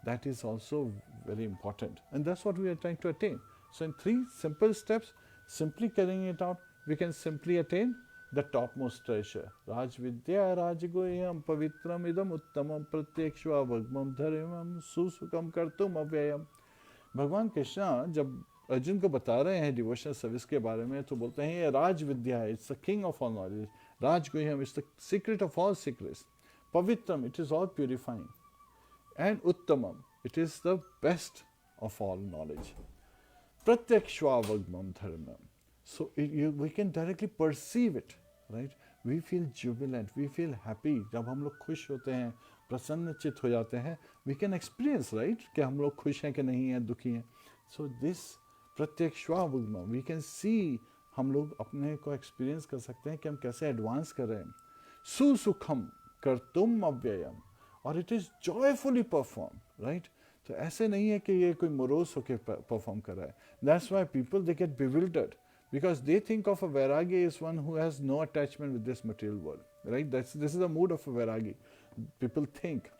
that is also very important. And that's what we are trying to attain. So in 3 simple steps, simply carrying it out, we can simply attain the topmost treasure. Raj Vidya Rajgoyam Pavitram Idam Uttamam Pratyekshva Bhagmam Dharimam Susukam Kartum Avyayam. भगवान कृष्णा जब अर्जुन को बता रहे हैं devotional service के बारे में तो बोलते हैं ये राज विद्या है, it's the king of all knowledge. राज गुह्यम, it's the secret of all secrets. पवित्रम, it is all purifying. And उत्तमम, it is the best of all knowledge. प्रत्यक्षावगमम धर्मम, so we can directly perceive it, right? We feel jubilant, we feel happy. जब हम लोग खुश होते हैं, प्रसन्नचित हो जाते हैं, we can experience, right? कि हम लोग खुश हैं कि नहीं हैं, दुखी हैं. So this प्रत्यक्षावगमम, we can see, हम लोग अपने को एक्सपीरियंस कर सकते हैं कि हम कैसे एडवांस कर रहे हैं. सुसुखम कर्तुम अव्ययम, और it is joyfully perform, right? तो ऐसे नहीं है कि ये कोई मोरोस होकर परफॉर्म कर रहा है. That's why people they get bewildered, because they think of a vairagi as one who has no attachment with this material world, right? This is the mood of a vairagi. People think,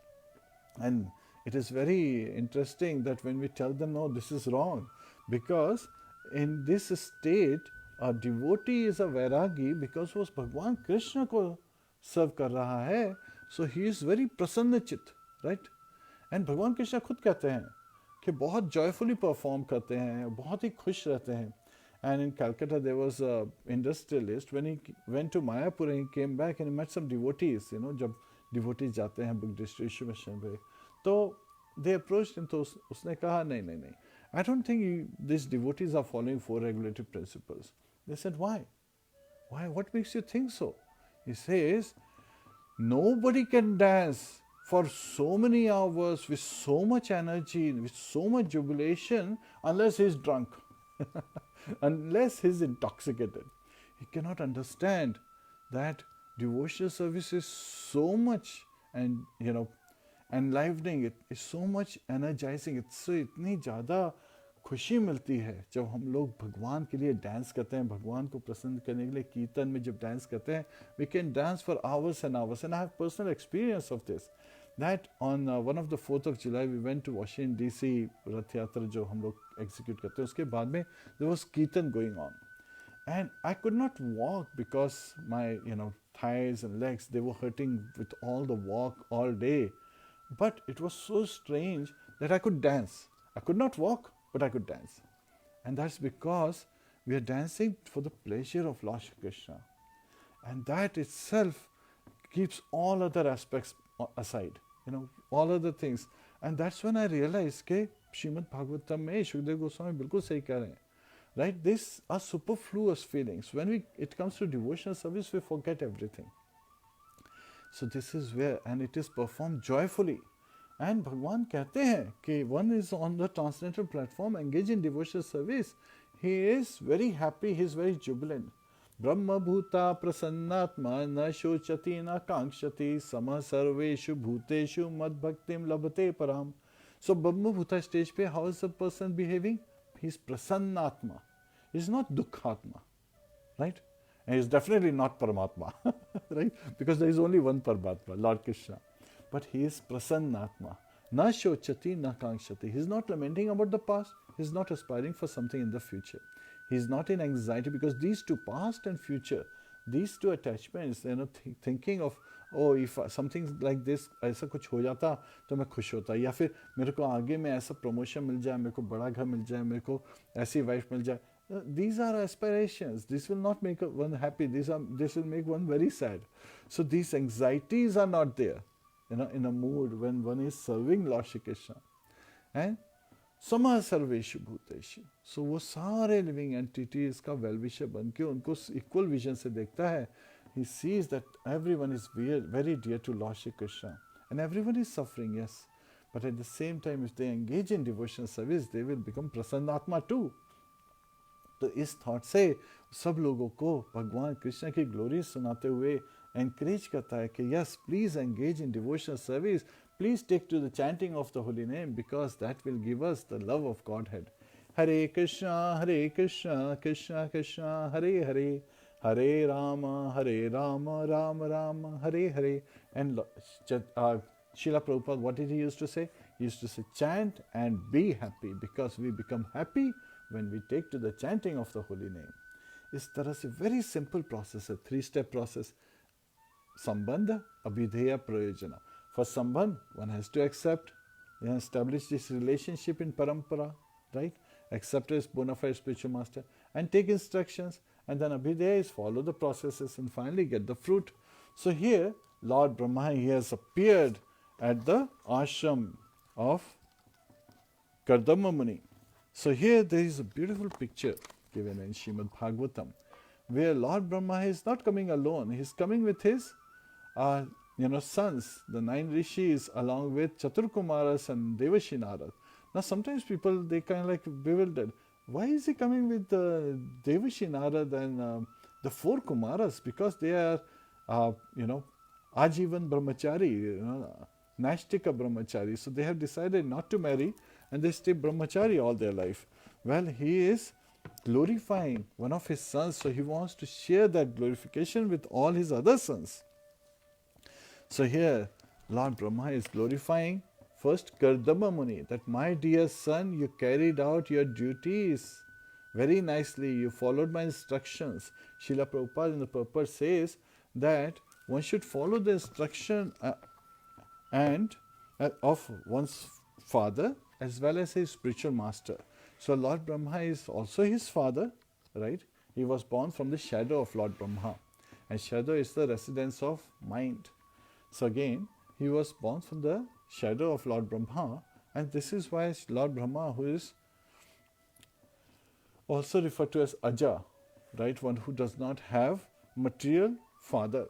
and it is very interesting that when we tell them, no, this is wrong, because in this state a devotee is a vairagi because वो भगवान कृष्ण को सर्व कर रहा है. So he is very प्रसन्नचित, right? And भगवान कृष्ण खुद कहते हैं कि बहुत जॉयफुली परफॉर्म करते हैं, बहुत ही खुश रहते हैं. And in Calcutta there was a industrialist. When he went to Mayapur and he came back and he met some devotees, you know, जब devotees जाते हैं book distribution पे, तो they approached him. तो उसने कहा नहीं, I don't think these devotees are following 4 regulative principles. They said, why? What makes you think so? He says, nobody can dance for so many hours with so much energy, with so much jubilation, unless he is drunk. Unless he is intoxicated. He cannot understand that devotional service is so much, and you know, enlivening, it is so much energizing. इससे इतनी ज़्यादा खुशी मिलती है जब हम लोग भगवान के लिए डांस करते हैं, भगवान को प्रसन्न करने के लिए कीर्तन में जब डांस करते हैं. We can dance for hours and hours, and I have personal experience of this. That on one of the 4th of July we went to Washington DC, रथ यात्रा जो हम लोग execute करते हैं, उसके बाद में there was kirtan going on, and I could not walk because my thighs and legs, they were hurting with all the walk all day. But it was so strange that I could dance. I could not walk, but I could dance, and that's because we are dancing for the pleasure of Lord Shri Krishna, and that itself keeps all other aspects aside, all other things. And that's when I realized कि श्रीमद् भागवतम में शुकदेव गोस्वामी बिल्कुल सही कह रहे हैं, right? These are superfluous feelings. When it comes to devotional service, we forget everything. So this is where, and it is performed joyfully. And Bhagwan कहते हैं कि one is on the transcendental platform, engaged in devotional service. He is very happy, he is very jubilant. Brahma bhuta prasannatma na shochati na kankshati samah sarveshu bhuteshu mad bhaktim labhate param. So Brahma bhuta stage pe, how is the person behaving? He is prasannatma. He is not dukhatma, right? And he is definitely not Paramatma, right? Because there is only one Paramatma, Lord Krishna. But he is prasannatma. Na shochati na kankshati. He is not lamenting about the past. He is not aspiring for something in the future. He is not in anxiety, because these two, past and future, these two attachments, thinking of, oh, if something like this, ऐसा कुछ हो जाता तो मैं खुश होता, या फिर मेरे को आगे में ऐसा प्रमोशन मिल जाए, मेरे को बड़ा घर मिल जाए, मेरे को ऐसी वाइफ मिल जाए. These are aspirations. This will not make one happy. This will make one very sad. So these anxieties are not there, in a mood when one is serving Lord Shri Krishna. And Samah sarveshu bhuteshu. So वो सारे living entities का well wisher बन के उनको equal vision से देखता है. He sees that everyone is very dear to Lord Shri Krishna, and everyone is suffering, yes. But at the same time, if they engage in devotional service, they will become prasannatma too. तो इस thought से सब लोगों को भगवान कृष्ण की glory सुनाते हुए एनकरेज करता है कि yes, please engage in devotional service, please take to the chanting of the holy name, because that will give us the love of Godhead. Hare Krishna Krishna Krishna Hare Hare, Hare Ram Ram Ram Hare Hare. And Srila Prabhupada, what did he used to say? He used to say, chant and be happy, because we become happy when we take to the chanting of the holy name. इस तरह से very simple process है, 3-step process. Sambandha, Abhidheya, Prayojana. For Sambandh, one has to accept and establish this relationship in Parampara, right? Accept as bona fide spiritual master and take instructions. And then Abhidheya is follow the processes and finally get the fruit. So here, Lord Brahma, he has appeared at the ashram of Kardama Muni. So here there is a beautiful picture given in Srimad Bhagavatam, where Lord Brahma is not coming alone. He is coming with his sons, the 9 rishis, along with Chaturkumaras and Devashi Narad. Now sometimes people, they kind of like bewildered. Why is he coming with Devashi Narad and the 4 Kumaras? Because they are, Ajivan Brahmachari, Nashtika Brahmachari. So they have decided not to marry and they stay Brahmachari all their life. Well, he is glorifying one of his sons, so he wants to share that glorification with all his other sons. So here, Lord Brahma is glorifying first Kardama Muni, that my dear son, you carried out your duties very nicely, you followed my instructions. Srila Prabhupada in the purport says that one should follow the instruction of one's father as well as his spiritual master. So Lord Brahma is also his father, right? He was born from the shadow of Lord Brahma, and shadow is the residence of mind. So again, he was born from the shadow of Lord Brahma, and this is why Lord Brahma, who is also referred to as Aja, right? One who does not have material father.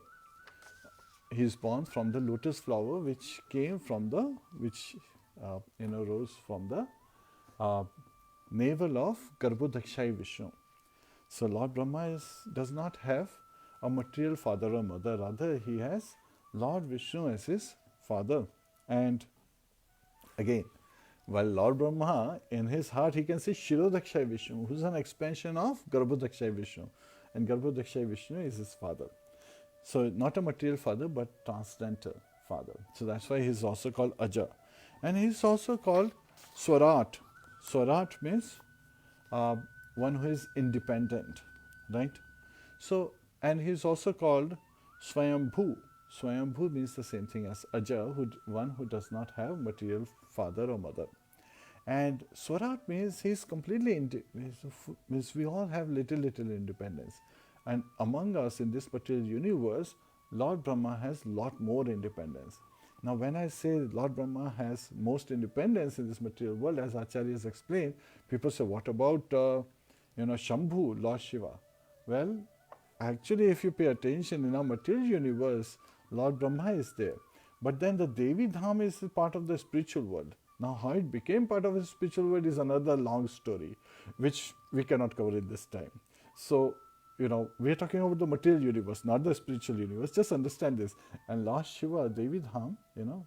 He is born from the lotus flower, which came from the, rose from the navel of Garbhodakshai Vishnu. So Lord Brahma does not have a material father or mother, rather he has Lord Vishnu as his father. And again, while Lord Brahma, in his heart, he can see Shirodakshai Vishnu, who is an expansion of Garbhodakshai Vishnu. And Garbhodakshai Vishnu is his father. So not a material father, but transcendental father. So that's why he is also called Aja. And he is also called Swarat. Swarat means one who is independent, right? So, and he is also called Swayambhu. Swayambhu means the same thing as Aja, one who does not have material father or mother. And Swarat means he is completely means we all have little independence. And among us in this material universe, Lord Brahma has lot more independence. Now when I say Lord Brahma has most independence in this material world, as Acharyas explained, people say, what about Shambhu, Lord Shiva? Well, actually if you pay attention in our material universe, Lord Brahma is there. But then the Devi Dham is part of the spiritual world. Now how it became part of the spiritual world is another long story, which we cannot cover in this time. So, we are talking about the material universe, not the spiritual universe. Just understand this. And Lord Shiva, Devi Dham,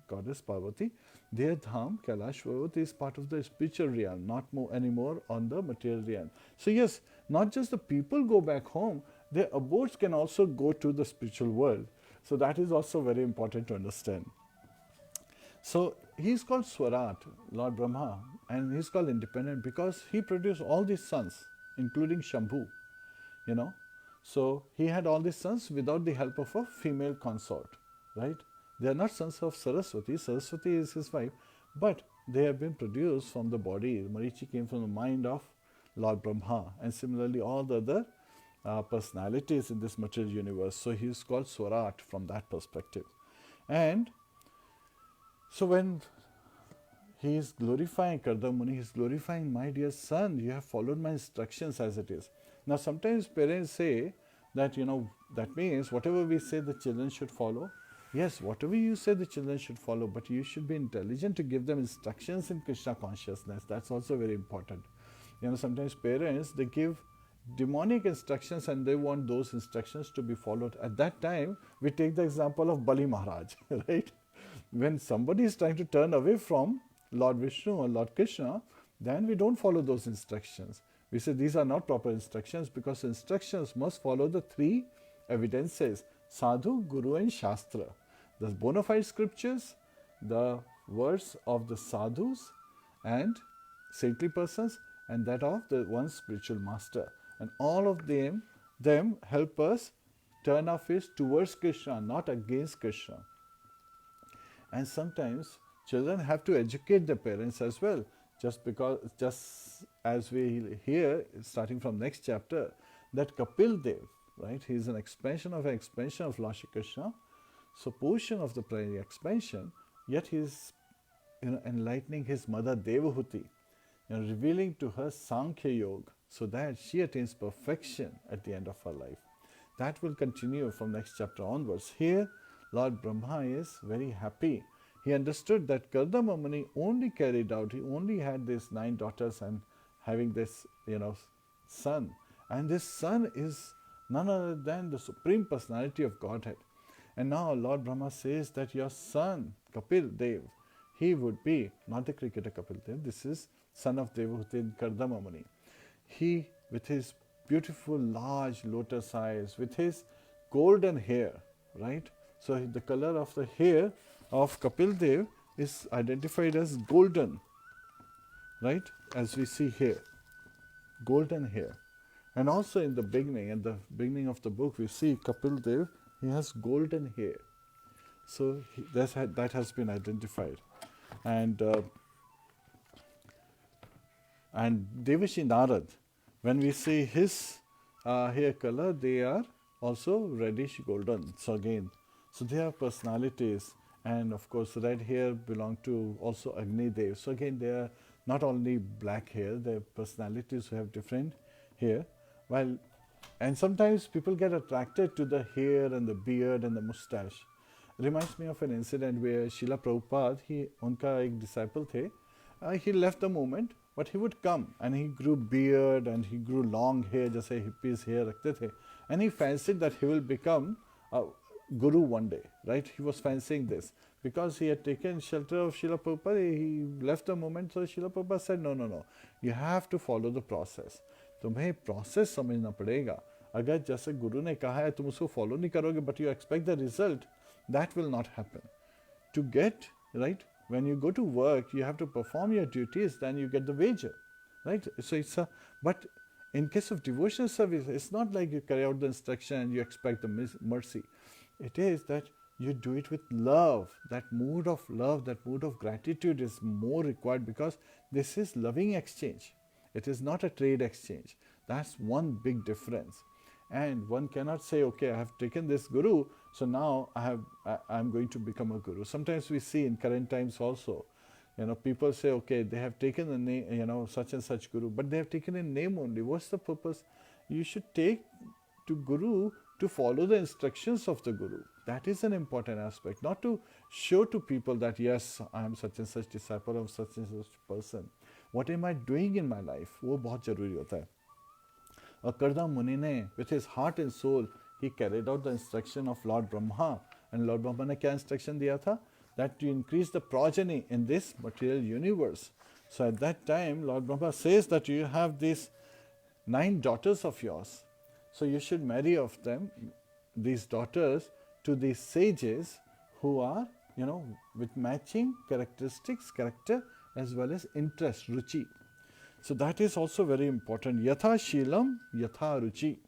Goddess Parvati, their Dham, Kailash Parvati, is part of the spiritual realm, not more anymore on the material realm. So yes, not just the people go back home, their abodes can also go to the spiritual world. So that is also very important to understand. So he is called Swarat, Lord Brahma, and he is called independent because he produced all these sons, including Shambhu. So he had all these sons without the help of a female consort, right? They are not sons of Saraswati. Saraswati is his wife, but they have been produced from the body. Marichi came from the mind of Lord Brahma, and similarly all the other personalities in this material universe. So he is called Swarat from that perspective. And so when he is glorifying Kardama Muni, he is glorifying, my dear son, you have followed my instructions as it is. Now sometimes parents say that, that means whatever we say the children should follow. Yes, whatever you say the children should follow, but you should be intelligent to give them instructions in Krishna consciousness. That's also very important. Sometimes parents, they give demonic instructions and they want those instructions to be followed. At that time, we take the example of Bali Maharaj, right? When somebody is trying to turn away from Lord Vishnu or Lord Krishna, then we don't follow those instructions. We say these are not proper instructions because instructions must follow the 3 evidences, Sadhu, Guru and Shastra. The bona fide scriptures, the words of the sadhus and saintly persons, and that of the one spiritual master. And all of them them help us turn our face towards Krishna, not against Krishna. And sometimes children have to educate their parents as well, just as we hear, starting from next chapter, that Kapil Dev, right, he is an expansion of Lord Shri Krishna, so portion of the primary expansion, yet he is enlightening his mother Devahuti, revealing to her Sankhya Yoga, so that she attains perfection at the end of her life. That will continue from next chapter onwards. Here, Lord Brahma is very happy. He understood that Kardama Muni only carried out, he only had these 9 daughters and having this, son. And this son is none other than the Supreme Personality of Godhead. And now Lord Brahma says that your son, Kapil Dev, he would be, not the cricketer Kapil Dev, this is son of Devahuti and Kardama Muni. He, with his beautiful large lotus eyes, with his golden hair, right? So the color of the hair of Kapil Dev is identified as golden, right? As we see here, golden hair. And also in the beginning, at the beginning of the book, we see Kapil Dev, he has golden hair. So that has been identified. And Devashi Narad, when we see his hair color, they are also reddish golden. So again, so they have personalities, and of course red hair belong to also Agni Dev. So again, they are not only black hair, they have personalities who have different hair. And sometimes people get attracted to the hair and the beard and the mustache. Reminds me of an incident where Srila Prabhupada, unka ek disciple the, he left the movement, but he would come and he grew beard and he grew long hair, jaise hippies hair rakhte the, and he fancied that he will become a guru one day, right? He was fancying this because he had taken shelter of Srila Prabhupada. He left the movement, so Srila Prabhupada said, no, you have to follow the process. तुम्हें process समझना पड़ेगा. अगर जैसे गुरु ने कहा है तुम उसको फॉलो नहीं करोगे, but you expect the result, that will not happen. To get, right, when you go to work, you have to perform your duties, then you get the wager, right? So but in case of devotional service, it's not like you carry out the instruction and you expect the mercy. It is that you do it with love. That mood of love, that mood of gratitude is more required because this is loving exchange. It is not a trade exchange. That's one big difference. And one cannot say, okay, I have taken this guru, so now I'm going to become a guru. Sometimes we see in current times also, people say, okay, they have taken the name, such and such guru, but they have taken a name only. What's the purpose? You should take to guru to follow the instructions of the guru. That is an important aspect, not to show to people that, yes, I am such and such disciple of such and such person. What am I doing in my life? वो बहुत जरूरी होता है. और Kardama Muni ने, with his heart and soul, he carried out the instruction of Lord Brahma. And Lord Brahma ने क्या instruction दिया था? That to increase the progeny in this material universe. So at that time, Lord Brahma says that you have these 9 daughters of yours. So you should marry of them, these daughters, to these sages who are, with matching characteristics, character, as well as interest, ruchi. So that is also very important. Yatha Shilam, Yatha Ruchi.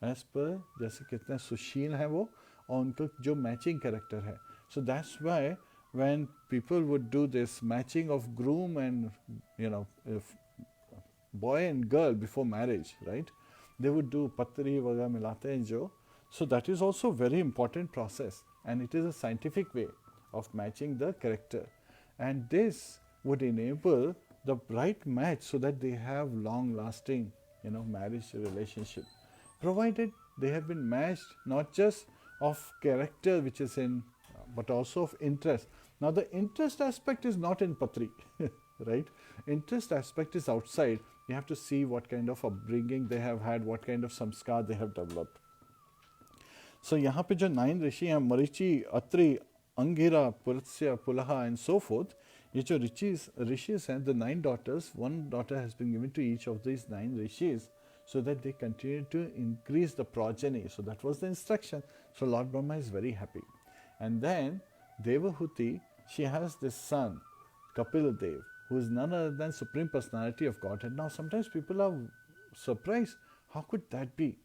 As per, जैसे कितने सुशील हैं वो और उनका जो matching character है. So that's why when people would do this matching of groom and, boy and girl before marriage, right? They would do patri वगैरह मिलाते हैं जो. So that is also very important process, and it is a scientific way of matching the character. And this would enable the right match so that they have long-lasting, marriage relationship. Provided they have been matched not just of character, which is in, but also of interest. Now the interest aspect is not in Patri, right? Interest aspect is outside. You have to see what kind of upbringing they have had, what kind of samskar they have developed. So यहाँ पे जो 9 ऋषि हैं, Marichi, Atri, Angira, Pulastya, पुलहा, and so forth, ये जो rishis हैं, the 9 daughters, 1 daughter has been given to each of these 9 rishis so that they continue to increase the progeny. So that was the instruction. So Lord Brahma is very happy. And then Devahuti, she has this son, Kapil Dev, who is none other than Supreme Personality of Godhead. Now sometimes people are surprised, how could that be?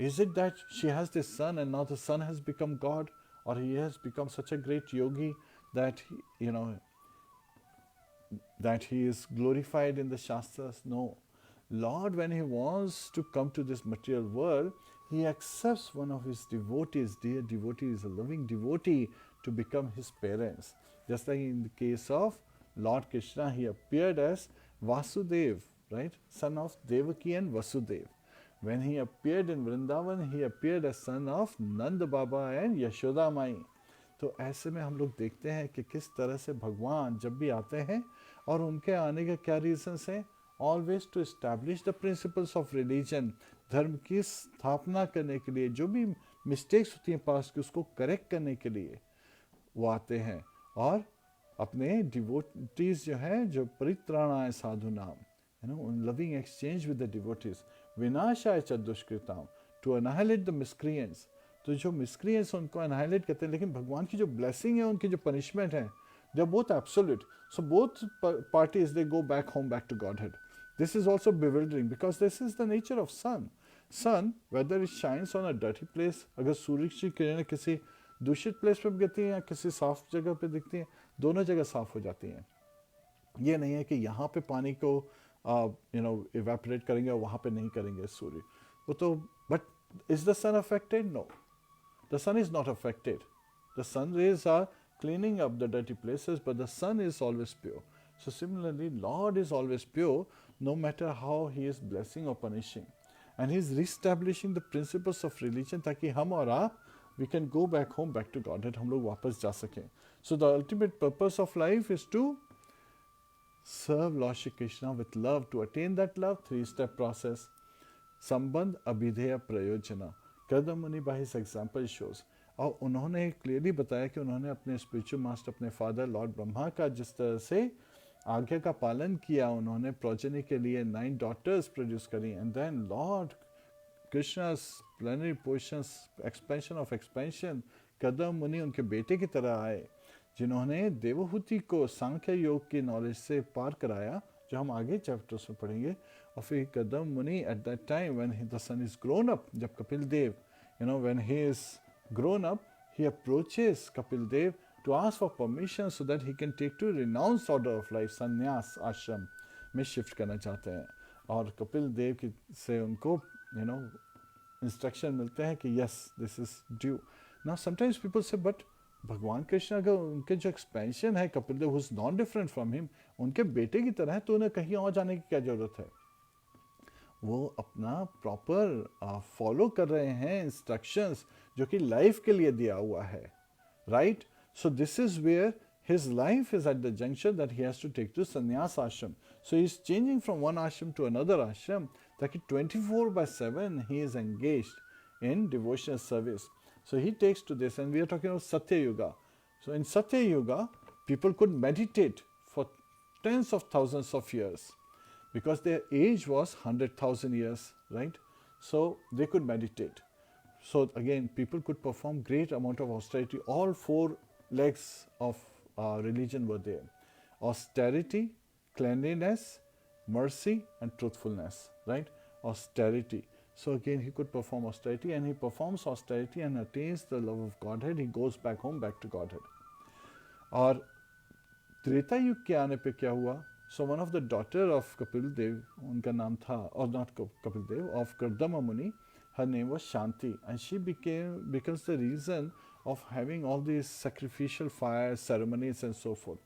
Is it that she has this son and now the son has become God, or he has become such a great yogi that that he is glorified in the Shastras? No. Lord, when he wants to come to this material world, he accepts one of his devotees, dear devotees, a loving devotee, to become his parents. Just like in the case of Lord Krishna, he appeared as Vasudev, right? Son of Devaki and Vasudev. When he appeared in Vrindavan, he appeared as son of Nand Baba and Yashoda Mai. तो ऐसे में हम लोग देखते हैं कि किस तरह से भगवान जब भी आते हैं, और उनके आने के क्या रीजंस हैं? Always to establish the principles of religion, धर्म की स्थापना करने के लिए, जो भी मिस्टेक्स होती हैं पास्ट की उसको करेक्ट करने के लिए वो आते हैं, और अपने डिवोटीज जो है, जो परित्राणाय साधु नाम, loving exchange with the devotees, विनाशाय च दुष्कृताम, टू एनाहिलेट द मिसक्रिएंट्स. तो जो मिसक्रिएंट्स उनको एनाहिलेट करते हैं, लेकिन भगवान की जो ब्लेसिंग है, उनकी जो पनिशमेंट है, they are both absolute. So both parties, they go back home, back to Godhead. This is also bewildering because this is the nature of sun. Sun, whether it shines on a dirty place, अगर सूर्य की किरणें किसी दूषित place पे गिरती हैं या किसी साफ जगह पे दिखती हैं, दोनों जगह साफ हो जाती हैं. ये नहीं है कि यहाँ पे पानी को evaporate करेंगे और वहाँ पे नहीं करेंगे सूर्य. वो तो, but is the sun affected? No. The sun is not affected. The sun rays are cleaning up the dirty places, but the sun is always pure. So similarly, Lord is always pure, no matter how he is blessing or punishing. And he is re-establishing the principles of religion ताकि हम और आप, we can go back home, back to Godhead, हम लोग वापस जा सकें. So the ultimate purpose of life is to serve Lord Shri Krishna with love, to attain that love, 3-step process. Sambandh Abhideya Prayojana. Kardama Muni by his example shows. और उन्होंने clearly बताया कि उन्होंने अपने स्पिरिचुअल मास्टर, अपने father Lord Brahma का जिस तरह से आज्ञा का पालन किया, उन्होंने प्रोजेनी के लिए 9 daughters प्रोड्यूस करी, and then lord Krishna's plenary portions, expansion of expansion, Kadam Muni उनके बेटे की तरह आए, जिन्होंने देवहूति को सांख्य योग की नॉलेज से पार कराया, जो हम आगे चैप्टर्स में पढ़ेंगे. और फिर Kadam Muni at that time when the son is grown up, जब Kapil Dev when he is grown up, he approaches Kapil Dev to ask for permission so that he can take to renounce order of life, sannyas ashram में shift करना चाहते हैं. और कपिल देव की से उनको instruction मिलते हैं कि yes, this is due. Now sometimes people say, but भगवान कृष्ण का उनके जो एक्सपेंशन है, Kapil Dev who's not different from him, उनके बेटे की तरह है, तो उन्हें कहीं और जाने की क्या जरूरत है? वो अपना प्रॉपर फॉलो कर रहे हैं इंस्ट्रक्शंस जो कि लाइफ के लिए दिया हुआ है, right? So this is where his life is at the juncture that he has to take to sannyas ashram. So he is changing from one ashram to another ashram, ताकि 24/7 he is engaged in devotional service. So he takes to this, and we are talking about Satya Yuga. So in Satya Yuga, people could meditate for tens of thousands of years, because their age was 100,000 years, right? So they could meditate. So again, people could perform great amount of austerity. All 4 legs of religion were there: austerity, cleanliness, mercy, and truthfulness, right? Austerity. So again, he could perform austerity, and he performs austerity and attains the love of Godhead. He goes back home, back to Godhead. और त्रेता युग के आने पे क्या हुआ? So one of the daughter of Kapil Dev, उनका नाम था, or not Kapil Dev, of Kardama Muni, her name was Shanti, and she becomes the reason of having all these sacrificial fire ceremonies and so forth.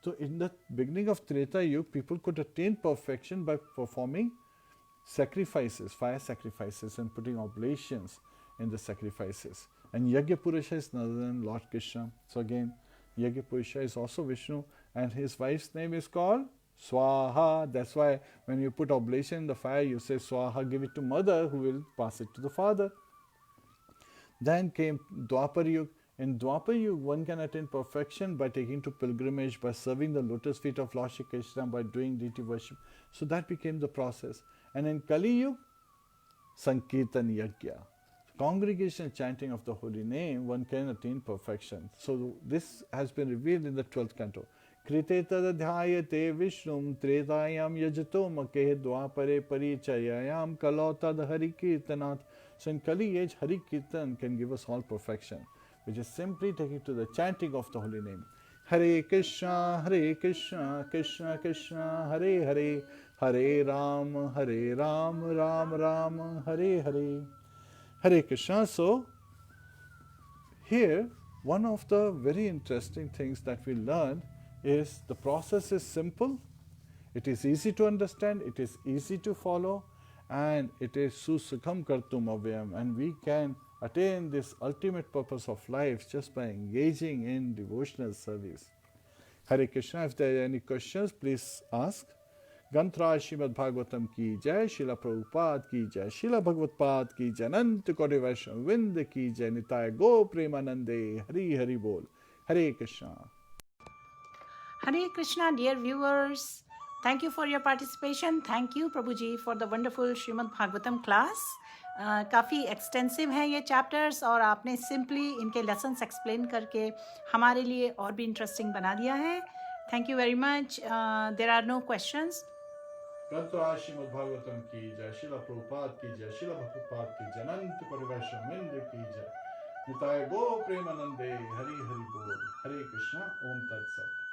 So in the beginning of Treta Yuga, people could attain perfection by performing sacrifices, fire sacrifices, and putting oblations in the sacrifices. And Yajna Purusha is none other than Lord Krishna. So again, Yajna Purusha is also Vishnu, and his wife's name is called Swaha. That's why when you put oblation in the fire, you say Swaha, give it to mother, who will pass it to the father. Then came Dwapar Yuga. In Dwapar Yuga, one can attain perfection by taking to pilgrimage, by serving the lotus feet of Lord Shri Krishna, by doing deity worship. So that became the process. And in Kali Yuga, Sankirtan Yajna, congregation chanting of the holy name, one can attain perfection. So this has been revealed in the 12th canto. Krite tadadhyayate vishnum tretayam yajato make dwapare parichayayam kalotad hari kirtanat So in Kali age, Hari Kirtan can give us all perfection, which is simply taking to the chanting of the holy name. Hare Krishna, Krishna Krishna, Hare Hare, Hare Ram, Ram Ram, Hare Hare. Hare Krishna. So, here, one of the very interesting things that we learn is the process is simple, it is easy to understand, it is easy to follow, and it is susukham kartum avyam, and we can attain this ultimate purpose of life just by engaging in devotional service. Hare Krishna. If there are any questions, please ask. Gantra Śrīmad Bhagavatam ki jai, Śrīla Prabhupada ki jai, Śrīla Bhagavad ki jai, Ananta Koti Vaishnava Vrinda ki jai, Nitai Go Premanande, Hari Hari Bol. Hare Krishna. Hare Krishna, dear viewers. Thank you for your participation. Thank you, Prabhuji, for the wonderful Śrīmad Bhagavatam class. काफ़ी extensive हैं ये chapters और आपने simply इनके lessons explain करके हमारे लिए और भी इंटरेस्टिंग बना दिया है. Thank you very much. There are no questions. Gantra Śrīmad Bhagavatam ki jai, Śrīla Prabhupada ki jai, Śrīla Bhagavad ki jai, Ananta Koti Vaishnava Vrinda ki jai, Nitai Go Premanande, Hari Hari Bol. Hare Krishna. Om Tat Sat.